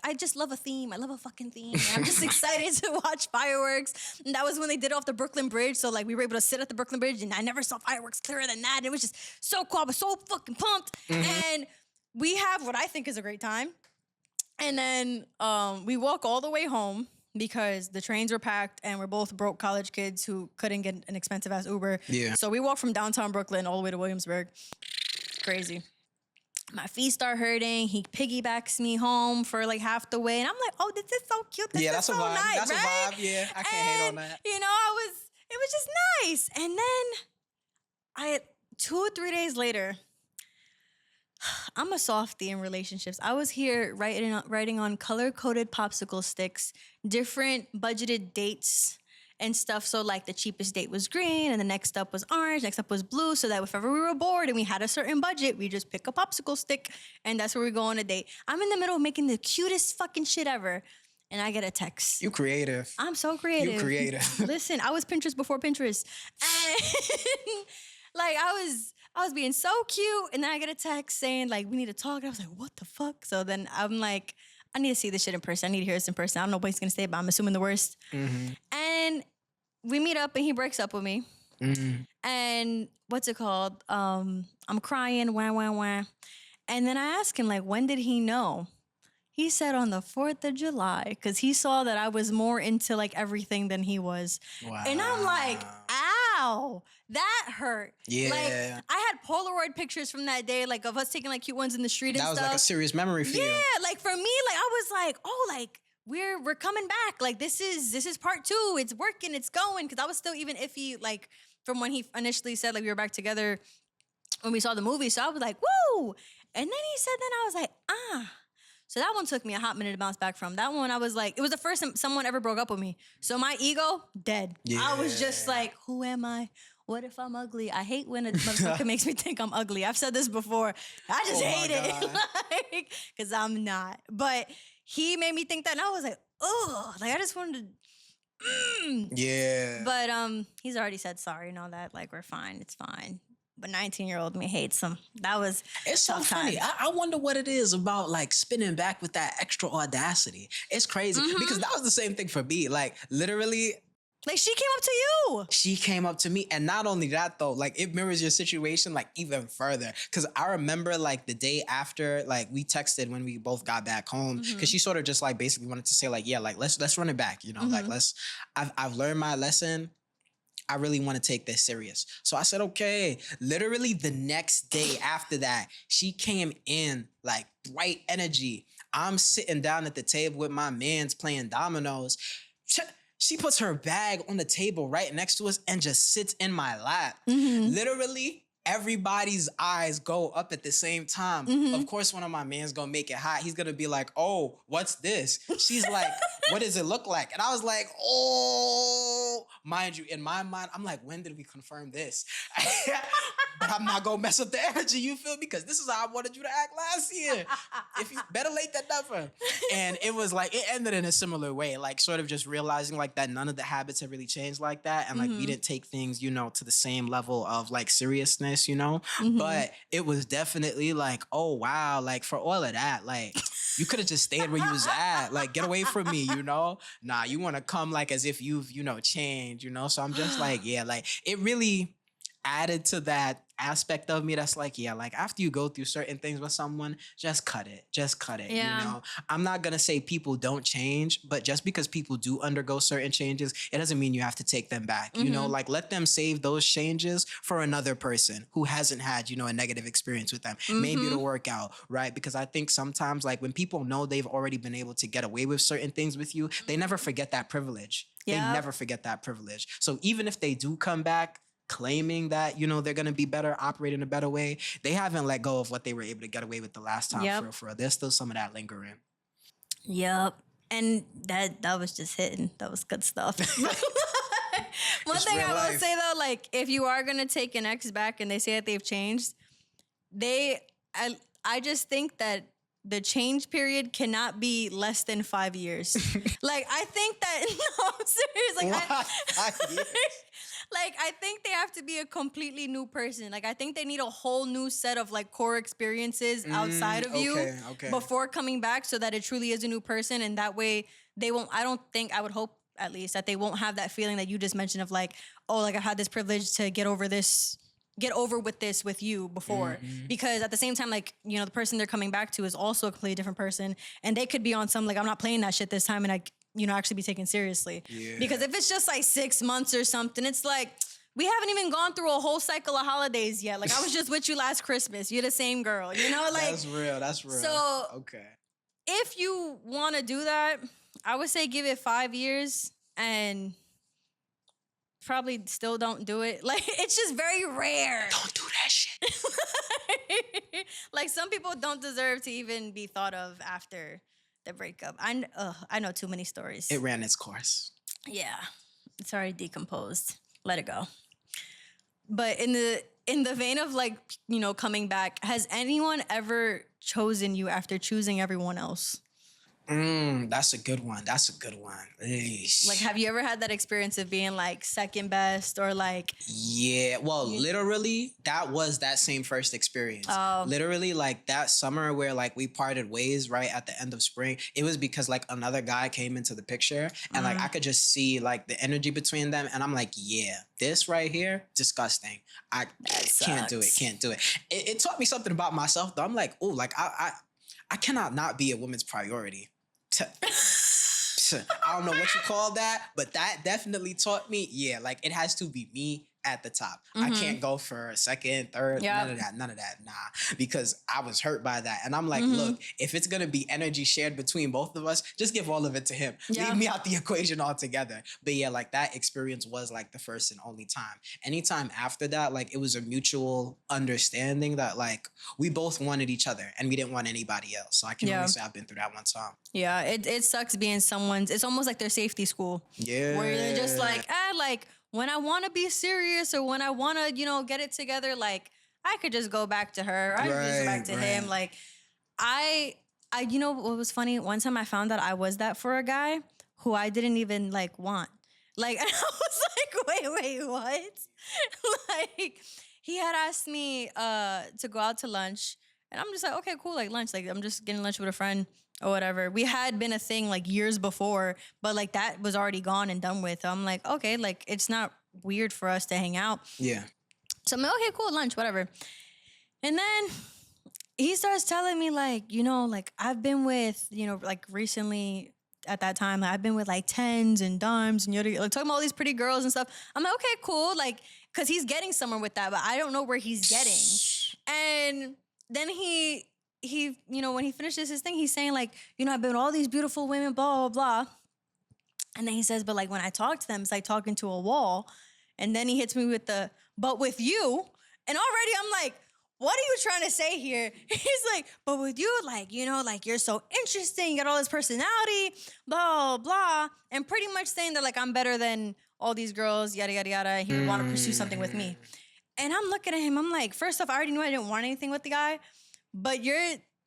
I just love a theme. I love a fucking theme. And I'm just excited to watch fireworks. And that was when they did it off the Brooklyn Bridge. So like we were able to sit at the Brooklyn Bridge and I never saw fireworks clearer than that. It was just so cool. I was so fucking pumped. And we have what I think is a great time. And then we walk all the way home because the trains were packed and we're both broke college kids who couldn't get an expensive ass Uber. Yeah. So we walk from downtown Brooklyn all the way to Williamsburg. Crazy. My feet start hurting. He piggybacks me home for like half the way. And I'm like, oh, this is so cute. This is so nice, that's right? a vibe. Yeah, I can't hate on that. It was just nice. And then 2 or 3 days later, I'm a softie in relationships. I was here writing on color-coded popsicle sticks, different budgeted dates and stuff. So like the cheapest date was green and the next up was orange, next up was blue. So that if ever we were bored and we had a certain budget, we just pick a popsicle stick and that's where we go on a date. I'm in the middle of making the cutest fucking shit ever. And I get a text. You creative. I'm so creative. You creative. Listen, I was Pinterest before Pinterest. And like I was being so cute. And then I get a text saying like, we need to talk. And I was like, what the fuck? So then I'm like, I need to see this shit in person. I need to hear this in person. I don't know what he's going to say, but I'm assuming the worst. And we meet up and he breaks up with me. And what's it called? I'm crying, wah, wah, wah. And then I ask him, like, when did he know? He said on the 4th of July, because he saw that I was more into, like, everything than he was. Wow. And I'm like, ow, that hurt. Yeah. Like, I had Polaroid pictures from that day, like, of us taking, like, cute ones in the street and stuff. That was, like, a serious memory for you. Yeah, like, for me, like, I was like, oh, like, we're coming back. Like, this is part 2. It's working. It's going. Because I was still even iffy, like, from when he initially said, like, we were back together when we saw the movie. So I was like, woo. And then he said, then I was like, ah. So that one took me a hot minute to bounce back from. That one, I was like, it was the first time someone ever broke up with me. So my ego, dead. Yeah. I was just like, who am I? What if I'm ugly? I hate when a motherfucker makes me think I'm ugly. I've said this before. I just hate it. Like, because I'm not. But he made me think that, and I was like, oh, like I just wanted to. Yeah. But he's already said sorry and all that. Like, we're fine. It's fine. But 19-year-old me hates him. That was It's so funny. I wonder what it is about like spinning back with that extra audacity. It's crazy because that was the same thing for me. Like literally. Like she came up to you. She came up to me. And not only that though, like it mirrors your situation like even further. Cause I remember like the day after, like we texted when we both got back home. Cause she sort of just like basically wanted to say like, yeah, like let's run it back. You know, like I've learned my lesson. I really want to take this serious. So I said, okay. Literally the next day after that, she came in like bright energy. I'm sitting down at the table with my mans playing dominoes. She puts her bag on the table right next to us and just sits in my lap. Literally, everybody's eyes go up at the same time. Of course, one of my mans gonna make it hot. He's gonna be like, oh, what's this? She's like, what does it look like? And I was like, oh, mind you, in my mind, I'm like, when did we confirm this? But but I'm not gonna mess up the energy, you feel me? Because this is how I wanted you to act last year. If you better late than never. And it was like, it ended in a similar way, like sort of just realizing like that none of the habits have really changed like that. And like we didn't take things, you know, to the same level of like seriousness, you know? But it was definitely like, oh wow, like for all of that, like you could have just stayed where you was at. Like, get away from me, you know? Nah, you want to come like as if you've, you know, changed, you know? So I'm just like, yeah, like it really added to that aspect of me that's like, yeah, like after you go through certain things with someone, just cut it. Just cut it, Yeah. you know? I'm not going to say people don't change, but just because people do undergo certain changes, it doesn't mean you have to take them back, you know? Like let them save those changes for another person who hasn't had, you know, a negative experience with them. Maybe it'll work out, right? Because I think sometimes like when people know they've already been able to get away with certain things with you, they never forget that privilege. They never forget that privilege. So even if they do come back claiming that, you know, they're going to be better, operate in a better way, they haven't let go of what they were able to get away with the last time. For real. There's still some of that lingering. Yep. And that was just hitting. That was good stuff. One It's thing real I will life. say though, like if you are gonna take an ex back and they say that they've changed, I just think that the change period cannot be less than 5 years. Like I think that no, I'm serious. Like like I think they have to be a completely new person. Like I think they need a whole new set of like core experiences outside of you okay. before coming back, so that it truly is a new person, and that way they won't. I would hope at least that they won't have that feeling that you just mentioned of like, oh, like I had this privilege to get over with this with you before. Because at the same time, like, you know, the person they're coming back to is also a completely different person, and they could be on some like, I'm not playing that shit this time, and I, you know, actually be taken seriously. Because if it's just like 6 months or something, it's like we haven't even gone through a whole cycle of holidays yet. Like I was just with you last Christmas, you're the same girl, you know? Like That's real. So Okay. if you want to do that, I would say give it 5 years and probably still don't do it. Like it's just very rare. Don't do that shit. Like some people don't deserve to even be thought of after the breakup. I know too many stories. It ran its course. Yeah, it's already decomposed. Let it go. But in the vein of like, you know, coming back, has anyone ever chosen you after choosing everyone else? That's a good one. Eesh. Like, have you ever had that experience of being like second best or like? Yeah, well, literally, that was that same first experience. Oh. Literally, like that summer where like we parted ways right at the end of spring, it was because like another guy came into the picture and like I could just see like the energy between them. And I'm like, yeah, this right here, disgusting. I can't do it. It taught me something about myself though. I'm like, oh, like I cannot not be a woman's priority. I don't know what you call that, but that definitely taught me, yeah, like it has to be me at the top. I can't go for second, third, none of that, nah, because I was hurt by that. And I'm like, look, if it's gonna be energy shared between both of us, just give all of it to him. Leave me out the equation altogether. But yeah, like that experience was like the first and only time. Anytime after that, like it was a mutual understanding that like we both wanted each other and we didn't want anybody else. So I can only say I've been through that one time. Yeah, it sucks being someone's, it's almost like their safety school. Yeah. Where they're just like, like when I want to be serious or when I want to, you know, get it together, like I could just go back to her. I could just go back to him. Like I, you know what was funny? One time I found that I was that for a guy who I didn't even like want. Like, and I was like, wait, what? Like he had asked me to go out to lunch and I'm just like, okay, cool. Like lunch, like I'm just getting lunch with a friend or whatever. We had been a thing like years before, but like that was already gone and done with. I'm like, okay, like it's not weird for us to hang out. Yeah. So I'm like, okay, cool, lunch, whatever. And then he starts telling me like, you know, like I've been with, you know, like recently at that time, like, I've been with like tens and dimes and like talking about all these pretty girls and stuff. I'm like, okay, cool. Like, cause he's getting somewhere with that, but I don't know where he's getting. And then he, you know, when he finishes his thing, he's saying like, you know, I've been with all these beautiful women, blah, blah, blah. And then he says, but like when I talk to them, it's like talking to a wall. And then he hits me with but with you. And already I'm like, what are you trying to say here? He's like, but with you, like, you know, like you're so interesting, you got all this personality, blah, blah. And pretty much saying that like I'm better than all these girls, yada, yada, yada. He would want to pursue something with me. And I'm looking at him. I'm like, first off, I already knew I didn't want anything with the guy, but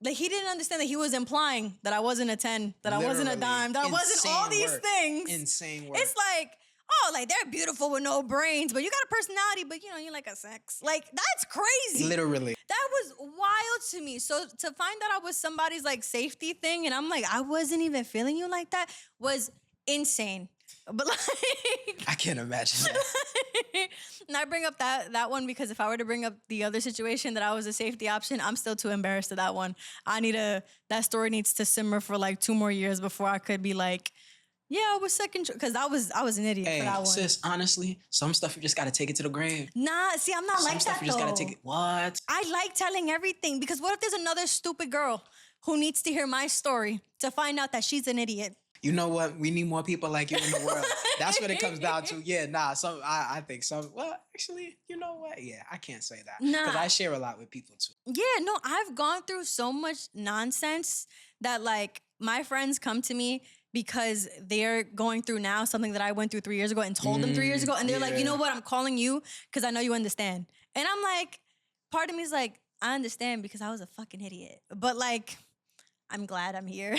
like, he didn't understand that he was implying that I wasn't a 10, that I wasn't a dime, that I wasn't all these things. Insane work. It's like, oh, like, they're beautiful with no brains, but you got a personality, but, you know, you like a sex. Like, that's crazy. Literally. That was wild to me. So to find that I was somebody's, like, safety thing, and I'm like, I wasn't even feeling you like that, was insane. But, like, I can't imagine that. And I bring up that one because if I were to bring up the other situation that I was a safety option, I'm still too embarrassed to that one. That story needs to simmer for like 2 more years before I could be like, yeah, I was second, because I was an idiot for that one. Sis, honestly, some stuff you just got to take it to the grave. Nah, see, I'm not Some like stuff that, you just though. got to take it. What? I like telling everything, because what if there's another stupid girl who needs to hear my story to find out that she's an idiot? You know what? We need more people like you in the world. That's what it comes down to. Yeah, nah. I think some. Well, actually, you know what? Yeah, I can't say that because I share a lot with people too. Yeah, no, I've gone through so much nonsense that, like, my friends come to me because they're going through now something that I went through 3 years ago and told them 3 years ago, and they're like, you know what? I'm calling you because I know you understand. And I'm like, part of me is like, I understand because I was a fucking idiot, but like, I'm glad I'm here.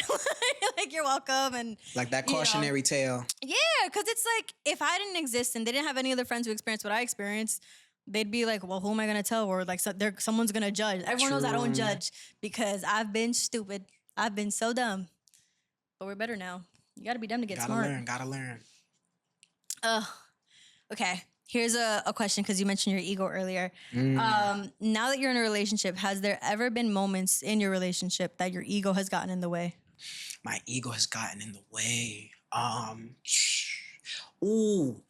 Like, you're welcome. And like that cautionary tale. Yeah, because it's like, if I didn't exist and they didn't have any other friends who experienced what I experienced, they'd be like, well, who am I going to tell? Or like, someone's going to judge. Everyone knows I don't judge because I've been stupid. I've been so dumb. But we're better now. You got to be dumb to get smart. Gotta learn. Okay. Here's a question, because you mentioned your ego earlier. Now that you're in a relationship, has there ever been moments in your relationship that your ego has gotten in the way? My ego has gotten in the way. Ooh.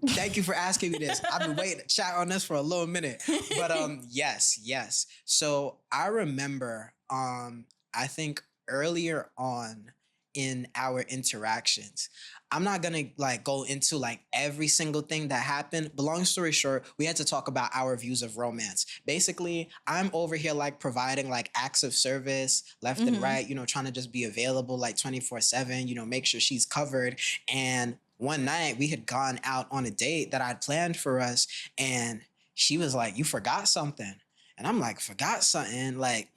Thank you for asking me this. I've been waiting to chat on this for a little minute. But yes. So I remember, I think earlier on in our interactions, I'm not gonna like go into like every single thing that happened, but long story short, we had to talk about our views of romance. Basically, I'm over here like providing like acts of service left and right, you know, trying to just be available like 24/7, you know, make sure she's covered. And one night we had gone out on a date that I'd planned for us, and she was like, "You forgot something." And I'm like, "Forgot something?" Like,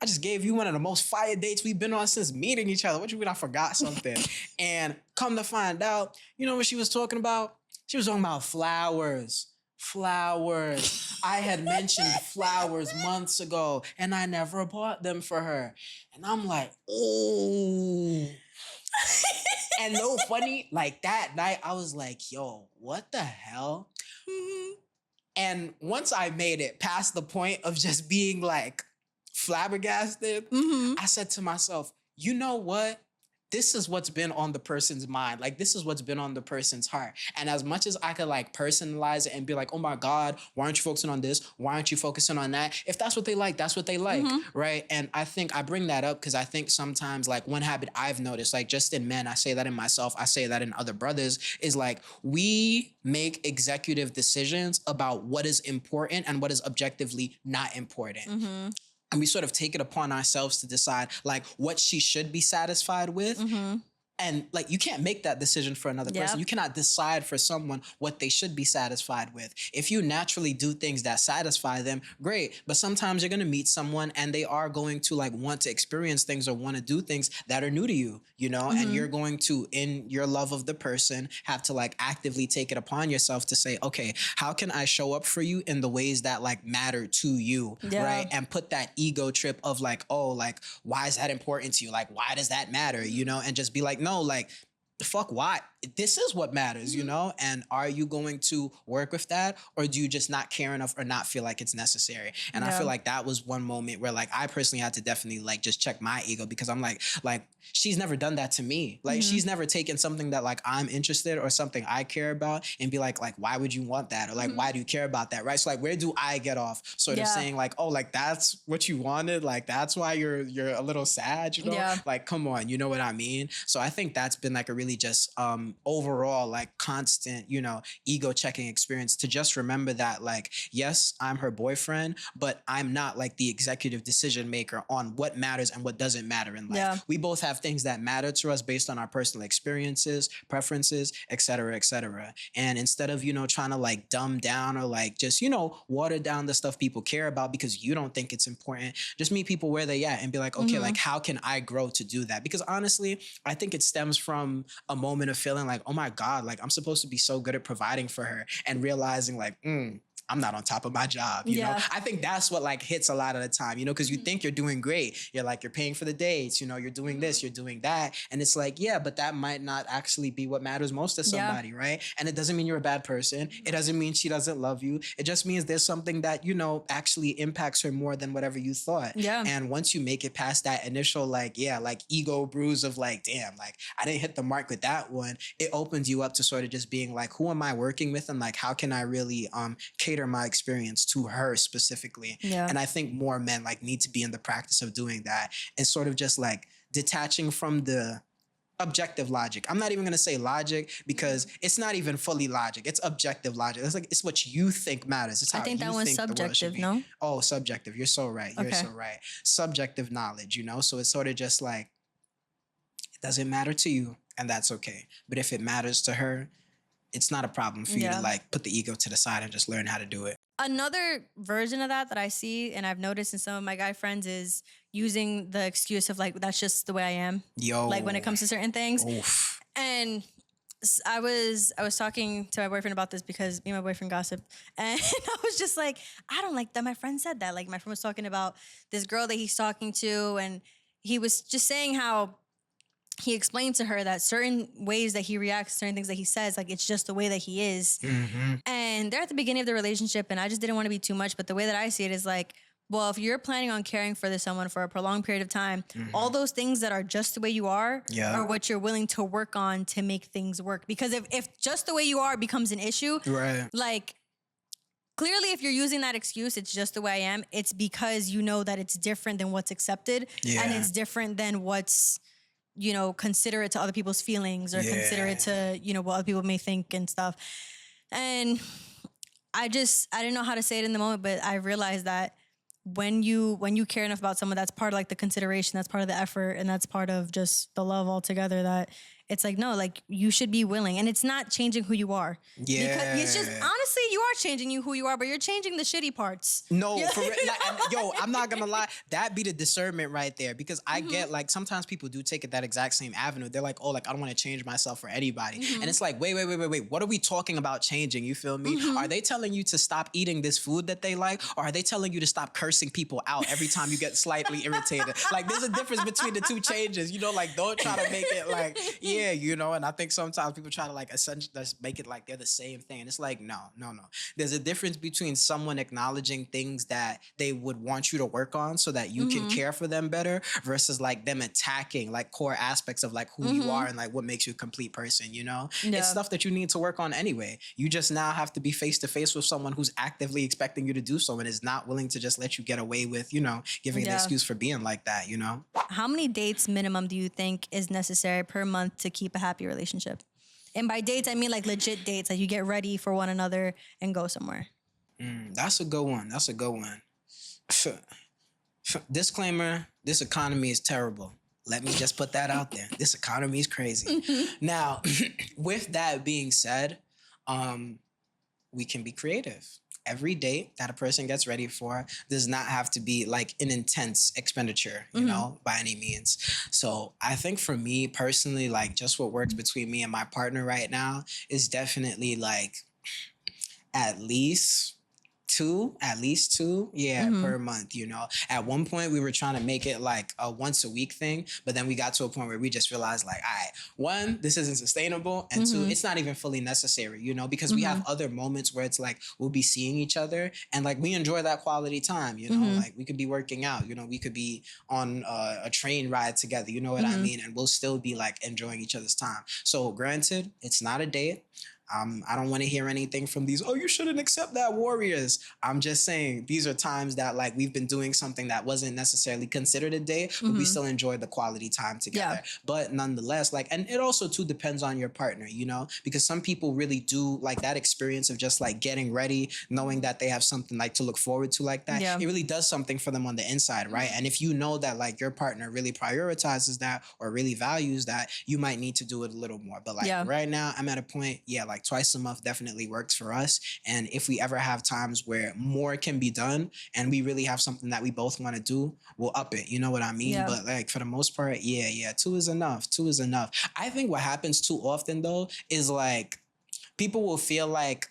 I just gave you one of the most fire dates we've been on since meeting each other. What you mean I forgot something? And come to find out, you know what she was talking about? She was talking about flowers. Flowers. I had mentioned flowers months ago, and I never bought them for her. And I'm like, oh. And no funny, like that night, I was like, yo, what the hell? And once I made it past the point of just being like, flabbergasted, I said to myself, you know what? This is what's been on the person's mind. Like, this is what's been on the person's heart. And as much as I could like personalize it and be like, oh my God, why aren't you focusing on this? Why aren't you focusing on that? If that's what they like, that's what they like, right? And I think I bring that up because I think sometimes like one habit I've noticed, like just in men, I say that in myself, I say that in other brothers, is like we make executive decisions about what is important and what is objectively not important. And we sort of take it upon ourselves to decide like what she should be satisfied with. And like, you can't make that decision for another person. You cannot decide for someone what they should be satisfied with. If you naturally do things that satisfy them, great. But sometimes you're going to meet someone and they are going to like want to experience things or want to do things that are new to you, you know, and you're going to, in your love of the person, have to like actively take it upon yourself to say, okay, how can I show up for you in the ways that like matter to you, right? And put that ego trip of like, oh, like, why is that important to you? Like, why does that matter? You know, and just be like, no, like, fuck why? This is what matters, you know? And are you going to work with that? Or do you just not care enough or not feel like it's necessary? And I feel like that was one moment where like I personally had to definitely like just check my ego, because I'm like she's never done that to me. Like she's never taken something that like I'm interested or something I care about and be like why would you want that? Or like why do you care about that? Right? So like where do I get off sort of saying like, oh, like that's what you wanted? Like that's why you're a little sad, you know? Like come on, you know what I mean? So I think that's been like a really really just overall like constant, you know, ego checking experience to just remember that like, yes, I'm her boyfriend, but I'm not like the executive decision maker on what matters and what doesn't matter in life. Yeah. We both have things that matter to us based on our personal experiences, preferences, et cetera, et cetera. And instead of, you know, trying to like dumb down or like just, you know, water down the stuff people care about because you don't think it's important, just meet people where they at and be like, okay, like how can I grow to do that? Because honestly, I think it stems from a moment of feeling like, oh my God, like I'm supposed to be so good at providing for her, and realizing like, I'm not on top of my job, you know? I think that's what like hits a lot of the time, you know, because you think you're doing great. You're like, you're paying for the dates, you know, you're doing this, you're doing that. And it's like, yeah, but that might not actually be what matters most to somebody, right? And it doesn't mean you're a bad person. It doesn't mean she doesn't love you. It just means there's something that, you know, actually impacts her more than whatever you thought. Yeah. And once you make it past that initial, like, yeah, like ego bruise of like, damn, like I didn't hit the mark with that one. It opens you up to sort of just being like, who am I working with? And like, how can I really cater my experience to her specifically? Yeah. And I think more men like need to be in the practice of doing that and sort of just like detaching from the objective logic. I'm not even going to say logic because it's not even fully logic. It's objective logic. It's like, it's what you think matters. It's how I think that you one's think the world should subjective, be. no? Oh, subjective. You're so right. You're Okay. so right. Subjective knowledge, you know? So it's sort of just like, it doesn't matter to you and that's okay. But if it matters to her, it's not a problem for you to like put the ego to the side and just learn how to do it. Another version of that I see and I've noticed in some of my guy friends is using the excuse of like, that's just the way I am. Yo. Like when it comes to certain things. Oof. And I was talking to my boyfriend about this because me and my boyfriend gossip. And I was just like, I don't like that my friend said that. Like my friend was talking about this girl that he's talking to, and he was just saying how he explained to her that certain ways that he reacts, certain things that he says, like it's just the way that he is. And they're at the beginning of the relationship, and I just didn't want to be too much. But the way that I see it is like, well, if you're planning on caring for this someone for a prolonged period of time, all those things that are just the way you are what you're willing to work on to make things work. Because if just the way you are becomes an issue, right? Like clearly if you're using that excuse, it's just the way I am, it's because you know that it's different than what's accepted and it's different than what's, you know, considerate to other people's feelings or considerate to, you know, what other people may think and stuff. And I didn't know how to say it in the moment, but I realized that when you care enough about someone, that's part of like the consideration, that's part of the effort, and that's part of just the love altogether, that it's like, no, like you should be willing. And it's not changing who you are. Yeah. Because it's just, honestly, you are changing who you are, but you're changing the shitty parts. No, for real. Like, yo, I'm not gonna lie. That be the discernment right there. Because I get like, sometimes people do take it that exact same avenue. They're like, oh, like I don't want to change myself for anybody. And it's like, wait. What are we talking about changing? You feel me? Are they telling you to stop eating this food that they like? Or are they telling you to stop cursing people out every time you get slightly irritated? Like there's a difference between the two changes. You know, like don't try to make it like, yeah, you know, and I think sometimes people try to like essentially just make it like they're the same thing. And it's like, no. There's a difference between someone acknowledging things that they would want you to work on so that you can care for them better versus like them attacking like core aspects of like who you are and like what makes you a complete person, you know? It's stuff that you need to work on anyway. You just now have to be face to face with someone who's actively expecting you to do so and is not willing to just let you get away with, you know, giving an excuse for being like that, you know? How many dates minimum do you think is necessary per month to keep a happy relationship? And by dates, I mean like legit dates, like you get ready for one another and go somewhere. That's a good one. Disclaimer, this economy is terrible. Let me just put that out there. This economy is crazy. Now, with that being said, we can be creative. Every date that a person gets ready for does not have to be like an intense expenditure, you know, by any means. So I think for me personally, like just what works between me and my partner right now is definitely like at least two, per month, you know. At one point we were trying to make it like a once a week thing, but then we got to a point where we just realized like, all right, one, this isn't sustainable, and two, it's not even fully necessary, you know, because we have other moments where it's like we'll be seeing each other and like we enjoy that quality time, you know, like we could be working out, you know, we could be on a train ride together, you know what I mean, and we'll still be like enjoying each other's time. So granted, it's not a date. I don't want to hear anything from these, oh, you shouldn't accept that, warriors. I'm just saying these are times that like we've been doing something that wasn't necessarily considered a date, but we still enjoyed the quality time together. Yeah. But nonetheless, like, and it also too depends on your partner, you know, because some people really do like that experience of just like getting ready, knowing that they have something like to look forward to like that. Yeah. It really does something for them on the inside, right? And if you know that like your partner really prioritizes that or really values that, you might need to do it a little more. But like right now, I'm at a point, like twice a month definitely works for us. And if we ever have times where more can be done and we really have something that we both want to do, we'll up it. You know what I mean? Yeah. But like for the most part, two is enough. Two is enough. I think what happens too often though is like people will feel like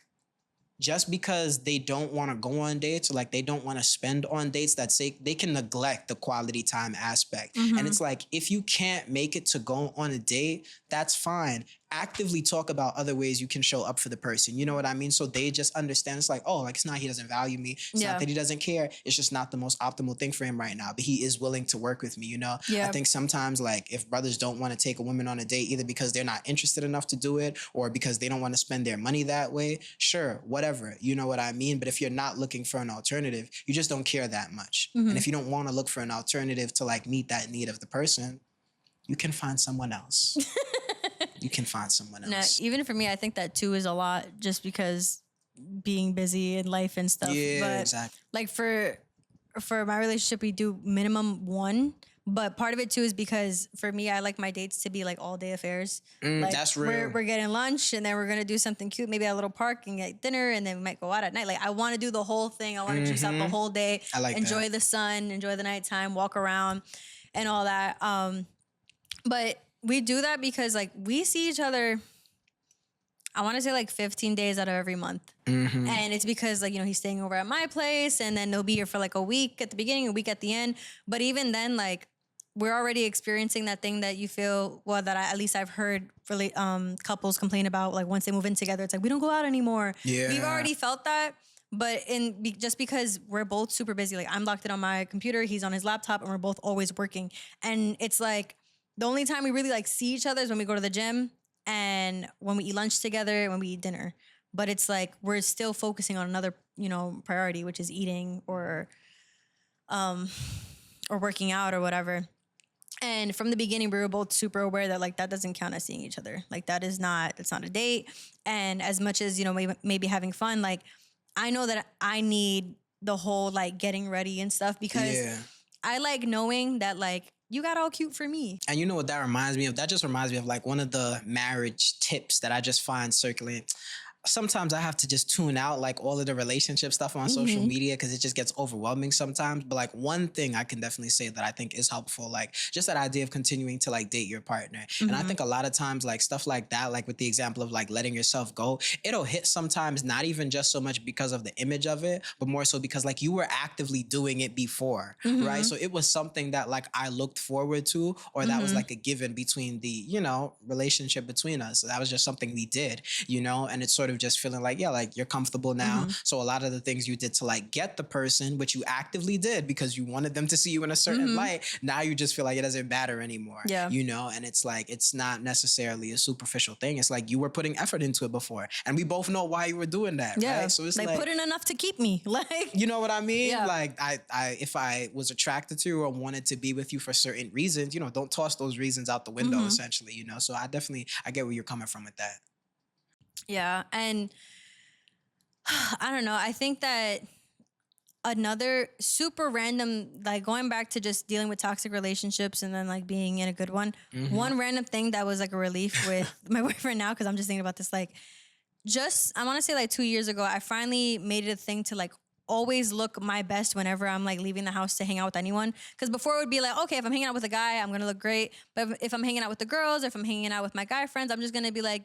just because they don't want to go on dates or like they don't want to spend on dates, that they can neglect the quality time aspect. And it's like, if you can't make it to go on a date, that's fine. Actively talk about other ways you can show up for the person. You know what I mean? So they just understand it's like, oh, like it's not he doesn't value me. It's not that he doesn't care. It's just not the most optimal thing for him right now. But he is willing to work with me, you know? I think sometimes like if brothers don't want to take a woman on a date, either because they're not interested enough to do it or because they don't want to spend their money that way, sure, whatever. You know what I mean? But if you're not looking for an alternative, you just don't care that much. And if you don't want to look for an alternative to like meet that need of the person, you can find someone else. You can find someone else. No, even for me, I think that 2 is a lot just because being busy in life and stuff. Yeah, but exactly. Like for my relationship, we do minimum 1. But part of it too is because for me, I like my dates to be like all day affairs. Like That's real. We're getting lunch and then we're gonna do something cute, maybe at a little park and get dinner, and then we might go out at night. Like I want to do the whole thing. I want to juice out the whole day. I like enjoy the sun, enjoy the nighttime, walk around, and all that. But we do that because like we see each other, I want to say like 15 days out of every month. And it's because like, you know, he's staying over at my place and then they'll be here for like a week at the beginning, a week at the end. But even then, like we're already experiencing that thing that you feel, well, that at least I've heard really couples complain about, like once they move in together, it's like, we don't go out anymore. Yeah. We've already felt that. But just because we're both super busy, like I'm locked in on my computer, he's on his laptop, and we're both always working. And it's like, the only time we really like see each other is when we go to the gym and when we eat lunch together, when we eat dinner. But it's like we're still focusing on another, you know, priority, which is eating or working out or whatever. And from the beginning, we were both super aware that like that doesn't count as seeing each other. Like it's not a date. And as much as, you know, maybe having fun, like I know that I need the whole like getting ready and stuff because I like knowing that like you got all cute for me. And you know what that reminds me of? That just reminds me of like one of the marriage tips that I just find circulating. Sometimes I have to just tune out like all of the relationship stuff on social media because it just gets overwhelming sometimes. But like one thing I can definitely say that I think is helpful, like just that idea of continuing to like date your partner. And I think a lot of times like stuff like that, like with the example of like letting yourself go, it'll hit sometimes not even just so much because of the image of it, but more so because like you were actively doing it before, right? So it was something that like I looked forward to, or that was like a given between the, you know, relationship between us. So that was just something we did, you know, and it's sort of just feeling like, yeah, like you're comfortable now. So a lot of the things you did to like get the person, which you actively did because you wanted them to see you in a certain light, now you just feel like it doesn't matter anymore, you know? And it's like, it's not necessarily a superficial thing. It's like you were putting effort into it before and we both know why you were doing that, right? So it's like put in enough to keep me, like, you know what I mean? Like I if I was attracted to you or wanted to be with you for certain reasons, you know, don't toss those reasons out the window essentially, you know? So I get where you're coming from with that. Yeah. And I don't know. I think that another super random, like going back to just dealing with toxic relationships and then like being in a good one, one random thing that was like a relief with my boyfriend now, because I'm just thinking about this, like just, I want to say like 2 years ago, I finally made it a thing to like always look my best whenever I'm like leaving the house to hang out with anyone. Because before it would be like, okay, if I'm hanging out with a guy, I'm going to look great. But if I'm hanging out with the girls, or if I'm hanging out with my guy friends, I'm just going to be like,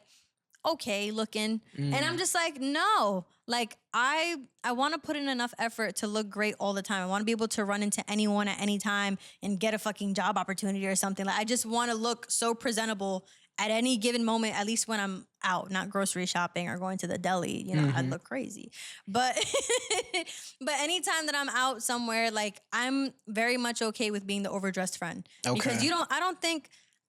okay looking. And I'm just like, no, like I want to put in enough effort to look great all the time. I want to be able to run into anyone at any time and get a fucking job opportunity or something. Like I just want to look so presentable at any given moment, at least when I'm out, not grocery shopping or going to the deli, you know, I'd look crazy. But but anytime that I'm out somewhere, like I'm very much okay with being the overdressed friend. Because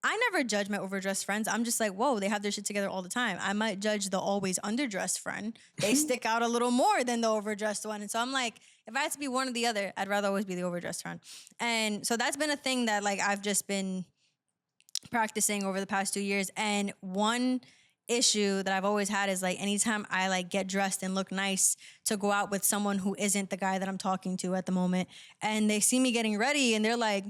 I I never judge my overdressed friends. I'm just like, whoa, they have their shit together all the time. I might judge the always underdressed friend. They stick out a little more than the overdressed one. And so I'm like, if I had to be one or the other, I'd rather always be the overdressed friend. And so that's been a thing that like I've just been practicing over the past 2 years. And one issue that I've always had is like anytime I like get dressed and look nice to go out with someone who isn't the guy that I'm talking to at the moment, and they see me getting ready and they're like,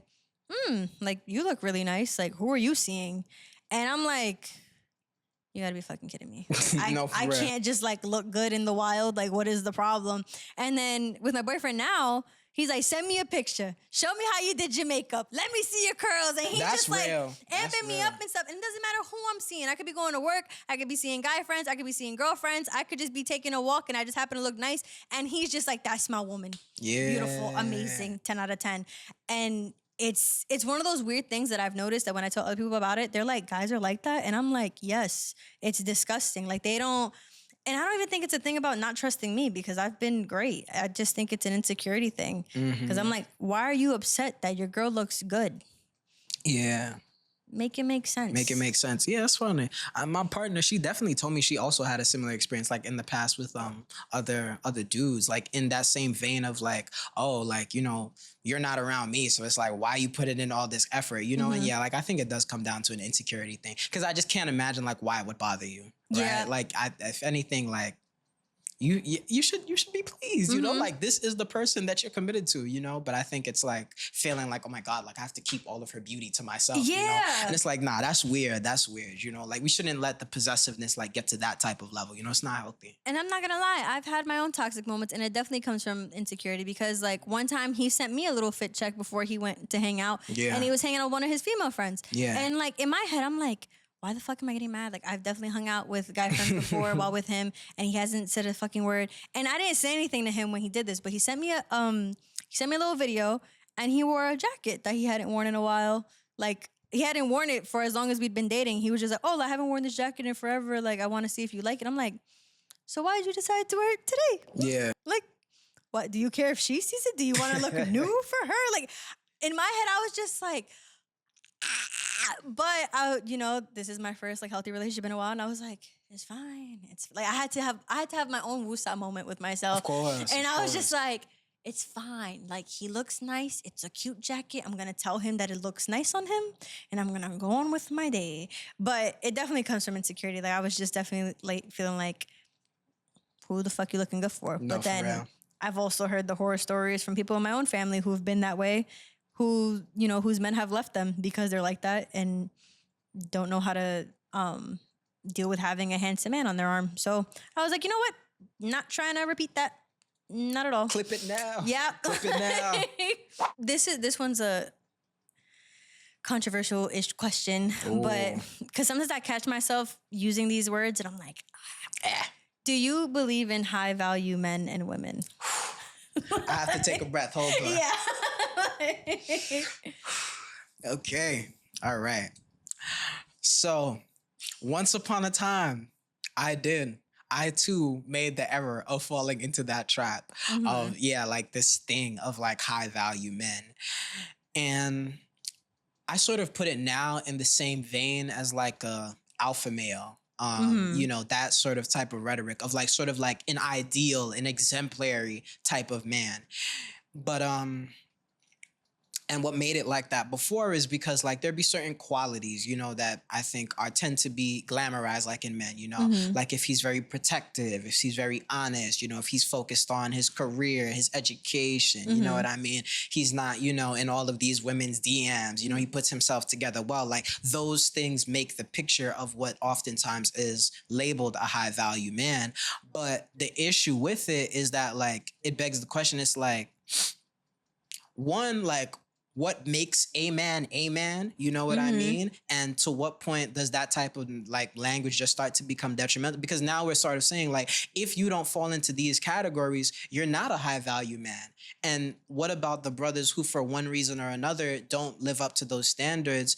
like you look really nice. Like who are you seeing? And I'm like, you gotta be fucking kidding me. No, for I real. can't just like look good in the wild. Like what is the problem? And then with my boyfriend now, he's like, send me a picture. Show me how you did your makeup. Let me see your curls. And he's That's just like real. That's amping me real. up and stuff. And it doesn't matter who I'm seeing. I could be going to work. I could be seeing guy friends. I could be seeing girlfriends. I could just be taking a walk and I just happen to look nice. And he's just like, that's my woman. Yeah. Beautiful, amazing, 10 out of 10. And it's one of those weird things that I've noticed that when I tell other people about it, they're like, guys are like that. And I'm like, yes, it's disgusting. Like they don't. And I don't even think it's a thing about not trusting me because I've been great. I just think it's an insecurity thing. Because I'm like, why are you upset that your girl looks good? Yeah. Make it make sense. Make it make sense. Yeah, that's funny. My partner, she definitely told me she also had a similar experience, like in the past with other dudes, like in that same vein of like, oh, like you're not around me, so it's like why you put it in all this effort, And yeah, like I think it does come down to an insecurity thing because I just can't imagine like why it would bother you, right? Yeah. Like if anything, like. You should be pleased, like this is the person that you're committed to, but I think it's like feeling like, oh my God, like I have to keep all of her beauty to myself, Yeah. and it's like, nah, that's weird, like we shouldn't let the possessiveness like get to that type of level, it's not healthy. And I'm not gonna lie, I've had my own toxic moments, and it definitely comes from insecurity because, like, one time he sent me a little fit check before he went to hang out, Yeah. and he was hanging out with one of his female friends. Yeah. And like in my head, I'm like, why the fuck am I getting mad? Like I've definitely hung out with guy friends before while with him, and he hasn't said a fucking word. And I didn't say anything to him when he did this, but he sent me a little video, and he wore a jacket that he hadn't worn in a while. Like he hadn't worn it for as long as we'd been dating. He was just like, oh, I haven't worn this jacket in forever. Like I want to see if you like it. I'm like, so why did you decide to wear it today? Yeah. Like, what? Do you care if she sees it? Do you want to look new for her? Like, in my head, I was just like, but this is my first like healthy relationship in a while, and I was like, it's fine. It's like I had to have my own woosah moment with myself, Of course. and I was just like, it's fine. Like he looks nice. It's a cute jacket. I'm gonna tell him that it looks nice on him, and I'm gonna go on with my day. But it definitely comes from insecurity. Like I was just definitely like feeling like, who the fuck you looking good for? No, But for then real. I've also heard the horror stories from people in my own family who've been that way, who, whose men have left them because they're like that and don't know how to deal with having a handsome man on their arm. So I was like, you know what? Not trying to repeat that. Not at all. Clip it now. Yeah. Clip it now. This one's a controversial-ish question, Ooh. but because sometimes I catch myself using these words and I'm like, do you believe in high-value men and women? I have to take a breath. Hold on. Yeah. Okay. All right. So, once upon a time, I too made the error of falling into that trap of, like this thing of like high value men. And I sort of put it now in the same vein as like a alpha male. That sort of type of rhetoric of like sort of like an ideal, an exemplary type of man. But and what made it like that before is because like there'd be certain qualities, that I think tend to be glamorized like in men, like if he's very protective, if he's very honest, if he's focused on his career, his education, you know what I mean? He's not, in all of these women's DMs, he puts himself together well. Like those things make the picture of what oftentimes is labeled a high value man. But the issue with it is that like, it begs the question, it's like, one, like, what makes a man, you know what I mean? And to what point does that type of like language just start to become detrimental? Because now we're sort of saying like, if you don't fall into these categories, you're not a high value man. And what about the brothers who for one reason or another don't live up to those standards?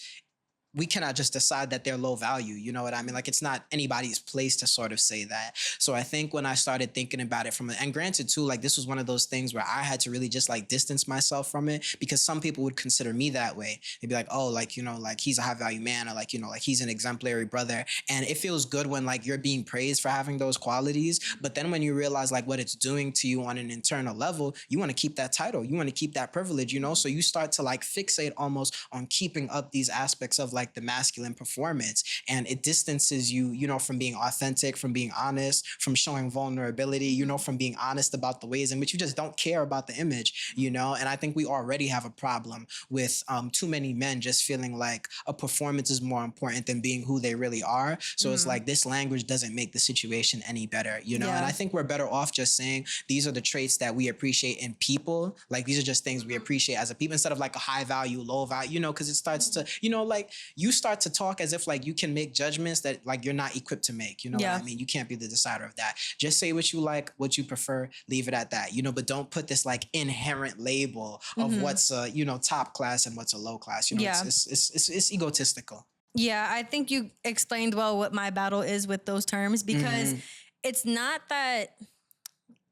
we cannot just decide that they're low value. You know what I mean? Like, it's not anybody's place to sort of say that. So I think when I started thinking about it and granted too, like, this was one of those things where I had to really just like distance myself from it, because some people would consider me that way. They'd be like, oh, like, you know, like he's a high value man, or like, you know, like he's an exemplary brother. And it feels good when like you're being praised for having those qualities. But then when you realize like what it's doing to you on an internal level, you want to keep that title, you want to keep that privilege, you know? So you start to like fixate almost on keeping up these aspects of like the masculine performance, and it distances you, you know, from being authentic, from being honest, from showing vulnerability, you know, from being honest about the ways in which you just don't care about the image, you know? And I think we already have a problem with too many men just feeling like a performance is more important than being who they really are. So it's like this language doesn't make the situation any better, you know? Yeah. And I think we're better off just saying these are the traits that we appreciate in people. Like, these are just things we appreciate as a people, instead of like a high value, low value, you know, because it starts to, you know, like you start to talk as if like you can make judgments that like you're not equipped to make. You know what I mean? You can't be the decider of that. Just say what you like, what you prefer, leave it at that, you know, but don't put this like inherent label of what's a, you know, top class and what's a low class. You know, it's egotistical. Yeah, I think you explained well what my battle is with those terms, because it's not that,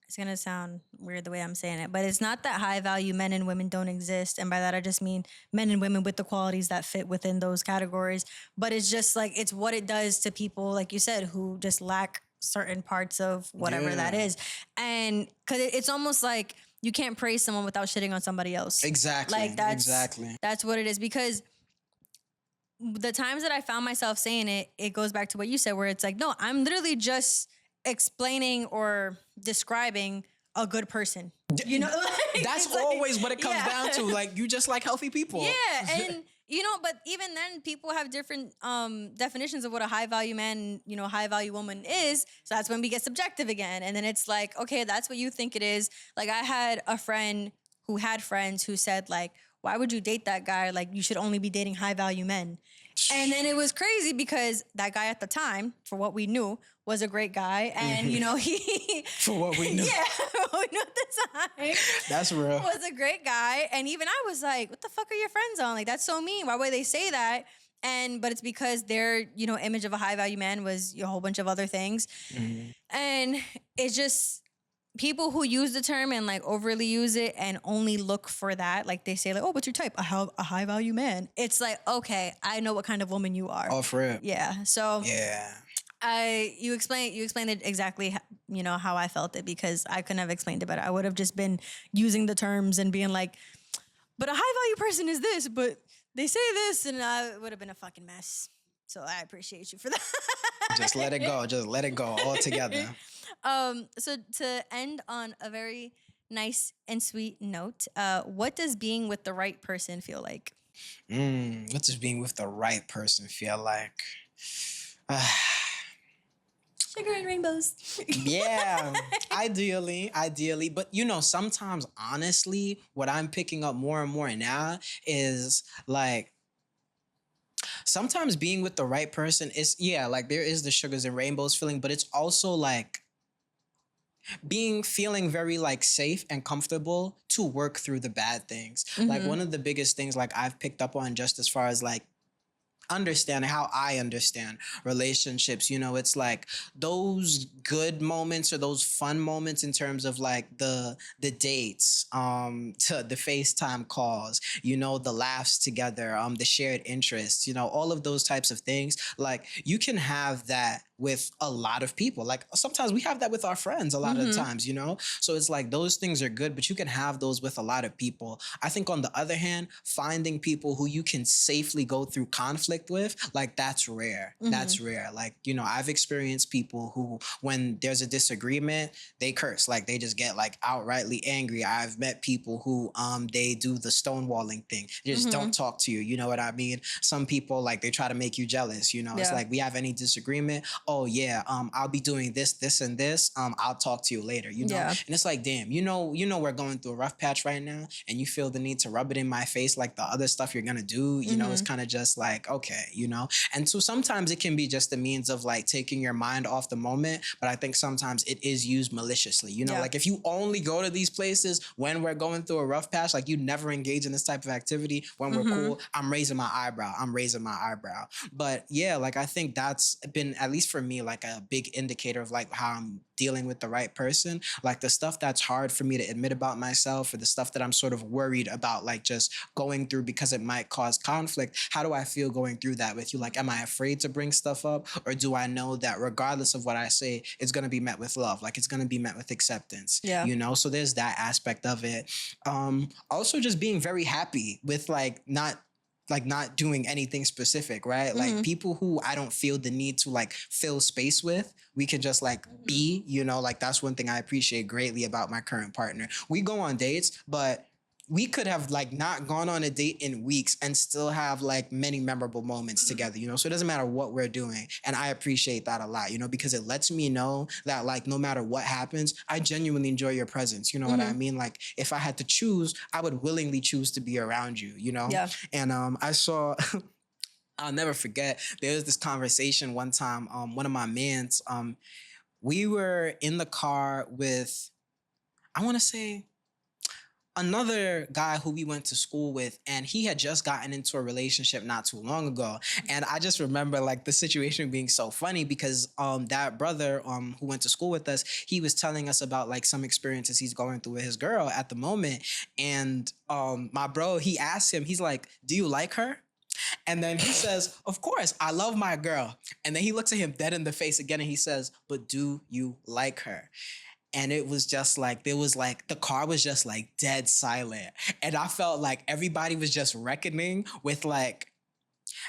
it's going to sound weird the way I'm saying it, but it's not that high value men and women don't exist. And by that, I just mean men and women with the qualities that fit within those categories. But it's just like, it's what it does to people, like you said, who just lack certain parts of whatever that is. And because it's almost like you can't praise someone without shitting on somebody else. Exactly. Like that's what it is. Because the times that I found myself saying it, it goes back to what you said, where it's like, no, I'm literally just explaining or describing a good person. You know, like, that's always what it comes down to. Like, you just like healthy people. Yeah, and you know, but even then, people have different definitions of what a high value man, you know, high value woman is. So that's when we get subjective again, and then it's like, okay, that's what you think it is. Like, I had a friend who had friends who said like, why would you date that guy? Like, you should only be dating high value men. And then it was crazy because that guy at the time, for what we knew, was a great guy. And, you know, he... For what we knew. Yeah, for what we knew at the time. That's real. Was a great guy. And even I was like, what the fuck are your friends on? Like, that's so mean. Why would they say that? But it's because their, you know, image of a high value man was a whole bunch of other things. And it's just... people who use the term and like overly use it and only look for that, like they say like, oh, what's your type? I have a high value man. It's like, okay, I know what kind of woman you are. Oh, for real? Yeah. So yeah, you explained it exactly, you know, how I felt it, because I couldn't have explained it better. I would have just been using the terms and being like, but a high value person is this, but they say this, and I would have been a fucking mess. So I appreciate you for that. Just let it go. Just let it go altogether. So to end on a very nice and sweet note, what does being with the right person feel like? What does being with the right person feel like? Sugar and rainbows. Yeah, ideally. But, you know, sometimes, honestly, what I'm picking up more and more now is like, sometimes being with the right person is, yeah, like there is the sugars and rainbows feeling, but it's also like feeling very like safe and comfortable to work through the bad things. Like, one of the biggest things like I've picked up on, just as far as like understanding how I understand relationships, you know, it's like those good moments or those fun moments in terms of like the dates, to the FaceTime calls, you know, the laughs together, the shared interests, you know, all of those types of things. Like, you can have that with a lot of people. Like, sometimes we have that with our friends a lot of times, you know? So it's like those things are good, but you can have those with a lot of people. I think on the other hand, finding people who you can safely go through conflict with, like, that's rare. That's rare. Like, you know, I've experienced people who, when there's a disagreement, they curse. Like, they just get like outrightly angry. I've met people who they do the stonewalling thing. They just don't talk to you. You know what I mean? Some people, like, they try to make you jealous. You know, it's like, we have any disagreement, oh yeah, I'll be doing this and this. I'll talk to you later, you know? Yeah. And it's like, damn, you know, we're going through a rough patch right now, and you feel the need to rub it in my face like the other stuff you're gonna do, you know, it's kind of just like, okay, you know? And so sometimes it can be just a means of like taking your mind off the moment, but I think sometimes it is used maliciously, you know, like if you only go to these places when we're going through a rough patch, like you never engage in this type of activity when we're cool, I'm raising my eyebrow. But yeah, like I think that's been, at least for me, like a big indicator of like how I'm dealing with the right person. Like the stuff that's hard for me to admit about myself, or the stuff that I'm sort of worried about like just going through because it might cause conflict. How do I feel going through that with you? Like, am I afraid to bring stuff up, or do I know that regardless of what I say, it's going to be met with love? Like it's going to be met with acceptance, you know? So there's that aspect of it. Also just being very happy with like not doing anything specific, right? Like people who I don't feel the need to like fill space with, we can just like be, you know, like that's one thing I appreciate greatly about my current partner. We go on dates, but we could have like not gone on a date in weeks and still have like many memorable moments together, you know? So it doesn't matter what we're doing. And I appreciate that a lot, you know, because it lets me know that like, no matter what happens, I genuinely enjoy your presence. You know what I mean? Like if I had to choose, I would willingly choose to be around you, you know? Yeah. And I saw, I'll never forget, there was this conversation one time, one of my mans, we were in the car with, I want to say, another guy who we went to school with, and he had just gotten into a relationship not too long ago. And I just remember like the situation being so funny because that brother who went to school with us, he was telling us about like some experiences he's going through with his girl at the moment. And my bro, he asked him, he's like, do you like her? And then he says, of course, I love my girl. And then he looks at him dead in the face again and he says, but do you like her? And it was just like, there was like, the car was just like dead silent. And I felt like everybody was just reckoning with like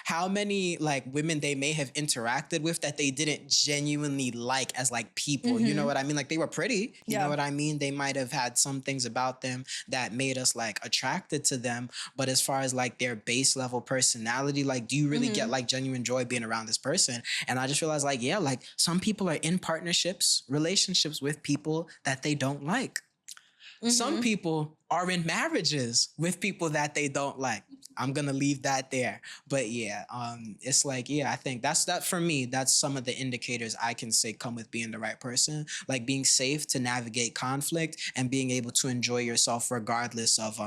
how many like women they may have interacted with that they didn't genuinely like as like people. You know what I mean? Like they were pretty, you know what I mean? They might have had some things about them that made us like attracted to them. But as far as like their base level personality, like do you really get like genuine joy being around this person? And I just realized like, yeah, like some people are in partnerships, relationships with people that they don't like. Some people are in marriages with people that they don't like. I'm going to leave that there. But yeah, it's like, yeah, I think that for me, that's some of the indicators I can say come with being the right person, like being safe to navigate conflict and being able to enjoy yourself regardless of,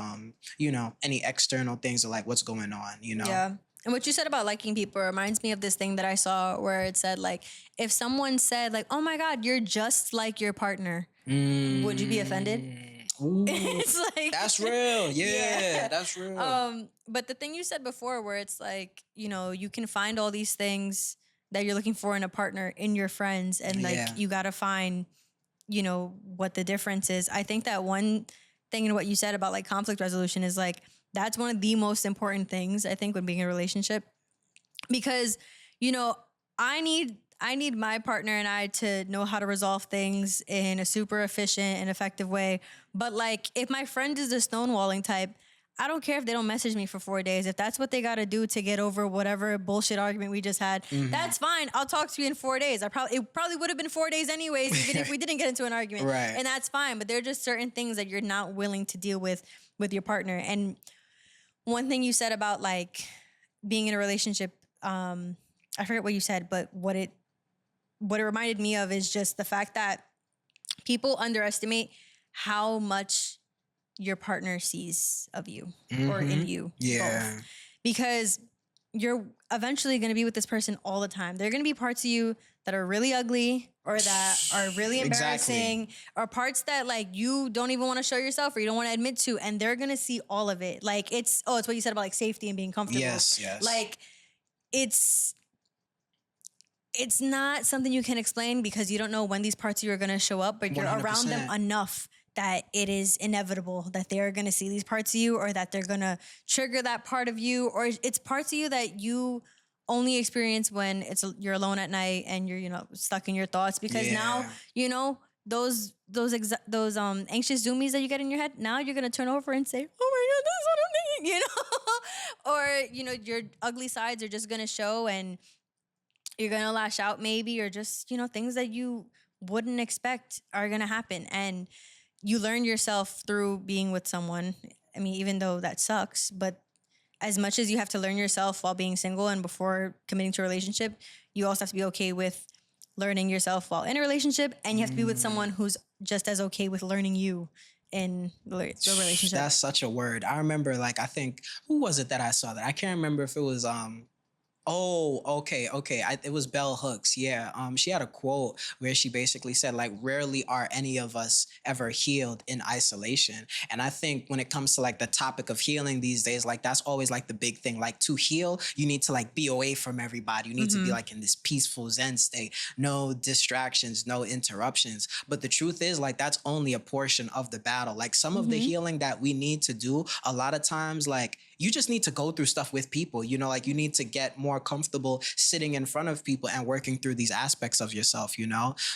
you know, any external things or like what's going on, you know? Yeah. And what you said about liking people reminds me of this thing that I saw where it said like, if someone said like, oh my God, you're just like your partner, would you be offended? Ooh, it's like that's real. Yeah, that's real. But the thing you said before where it's like, you know, you can find all these things that you're looking for in a partner in your friends and like you got to find, you know, what the difference is. I think that one thing in what you said about like conflict resolution is like, that's one of the most important things I think when being in a relationship, because, you know, I need my partner and I to know how to resolve things in a super efficient and effective way. But like, if my friend is the stonewalling type, I don't care if they don't message me for 4 days. If that's what they got to do to get over whatever bullshit argument we just had, that's fine. I'll talk to you in 4 days. It probably would have been 4 days anyways, even if we didn't get into an argument. Right. And that's fine. But there are just certain things that you're not willing to deal with your partner. And one thing you said about like being in a relationship, I forget what you said, but what it reminded me of is just the fact that people underestimate how much your partner sees of you or in you. Yeah. Both. Because you're eventually going to be with this person all the time. There are going to be parts of you that are really ugly or that are really embarrassing or parts that like you don't even want to show yourself or you don't want to admit to. And they're going to see all of it. Like it's what you said about like safety and being comfortable. Yes. Like it's not something you can explain because you don't know when these parts of you are going to show up, but you're 100%. Around them enough that it is inevitable that they are going to see these parts of you or that they're going to trigger that part of you, or it's parts of you that you only experience when you're alone at night and you're, you know, stuck in your thoughts because now, you know, those anxious zoomies that you get in your head, now you're going to turn over and say, oh my God, that's what I'm thinking, you know, or, you know, your ugly sides are just going to show and you're going to lash out maybe, or just, things that you wouldn't expect are going to happen. And you learn yourself through being with someone. I mean, even though that sucks, but as much as you have to learn yourself while being single and before committing to a relationship, you also have to be okay with learning yourself while in a relationship. And you have to be with someone who's just as okay with learning you in the relationship. That's such a word. I remember, like, I think, who was it that I saw that? I can't remember if it was, oh, okay. It was Bell Hooks. Yeah. She had a quote where she basically said, like, rarely are any of us ever healed in isolation. And I think when it comes to like the topic of healing these days, like that's always like the big thing. Like to heal, you need to like be away from everybody. You need to be like in this peaceful Zen state, no distractions, no interruptions. But the truth is, like, that's only a portion of the battle. Like some of the healing that we need to do, a lot of times, like, you just need to go through stuff with people, like you need to get more comfortable sitting in front of people and working through these aspects of yourself,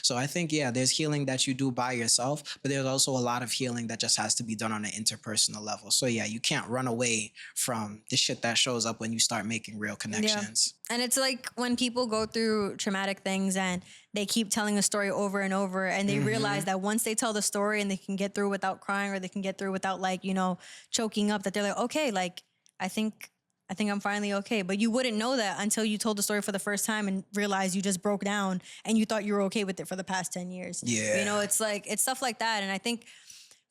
So I think, yeah, there's healing that you do by yourself, but there's also a lot of healing that just has to be done on an interpersonal level. So yeah, you can't run away from the shit that shows up when you start making real connections. Yeah. And it's like when people go through traumatic things and they keep telling a story over and over, and they realize that once they tell the story and they can get through without crying, or they can get through without like, choking up, that they're like, okay, like, I think I'm finally okay. But you wouldn't know that until you told the story for the first time and realized you just broke down and you thought you were okay with it for the past 10 years. Yeah. It's like, it's stuff like that. And I think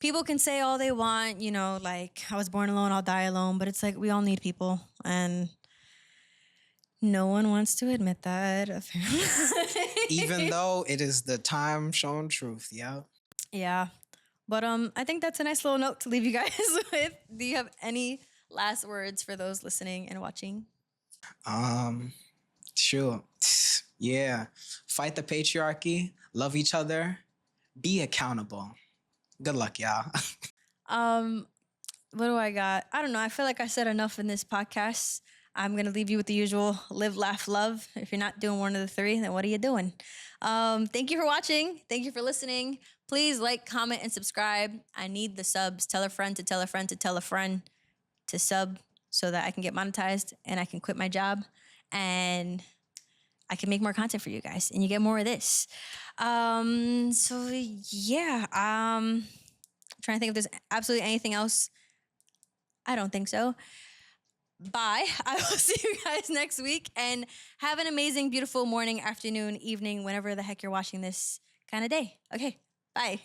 people can say all they want, like, I was born alone, I'll die alone. But it's like, we all need people. And no one wants to admit that. Even though it is the time shown truth. Yeah. Yeah. But I think that's a nice little note to leave you guys with. Do you have any last words for those listening and watching? Sure. Yeah. Fight the patriarchy, love each other, be accountable. Good luck, y'all. What do I got? I don't know. I feel like I said enough in this podcast. I'm going to leave you with the usual live, laugh, love. If you're not doing one of the three, then what are you doing? Thank you for watching. Thank you for listening. Please like, comment, and subscribe. I need the subs. Tell a friend to tell a friend to tell a friend to sub so that I can get monetized and I can quit my job and I can make more content for you guys and you get more of this. So yeah, trying to think if there's absolutely anything else. I don't think so. Bye. I will see you guys next week, and have an amazing, beautiful morning, afternoon, evening, whenever the heck you're watching this kind of day. Okay, bye.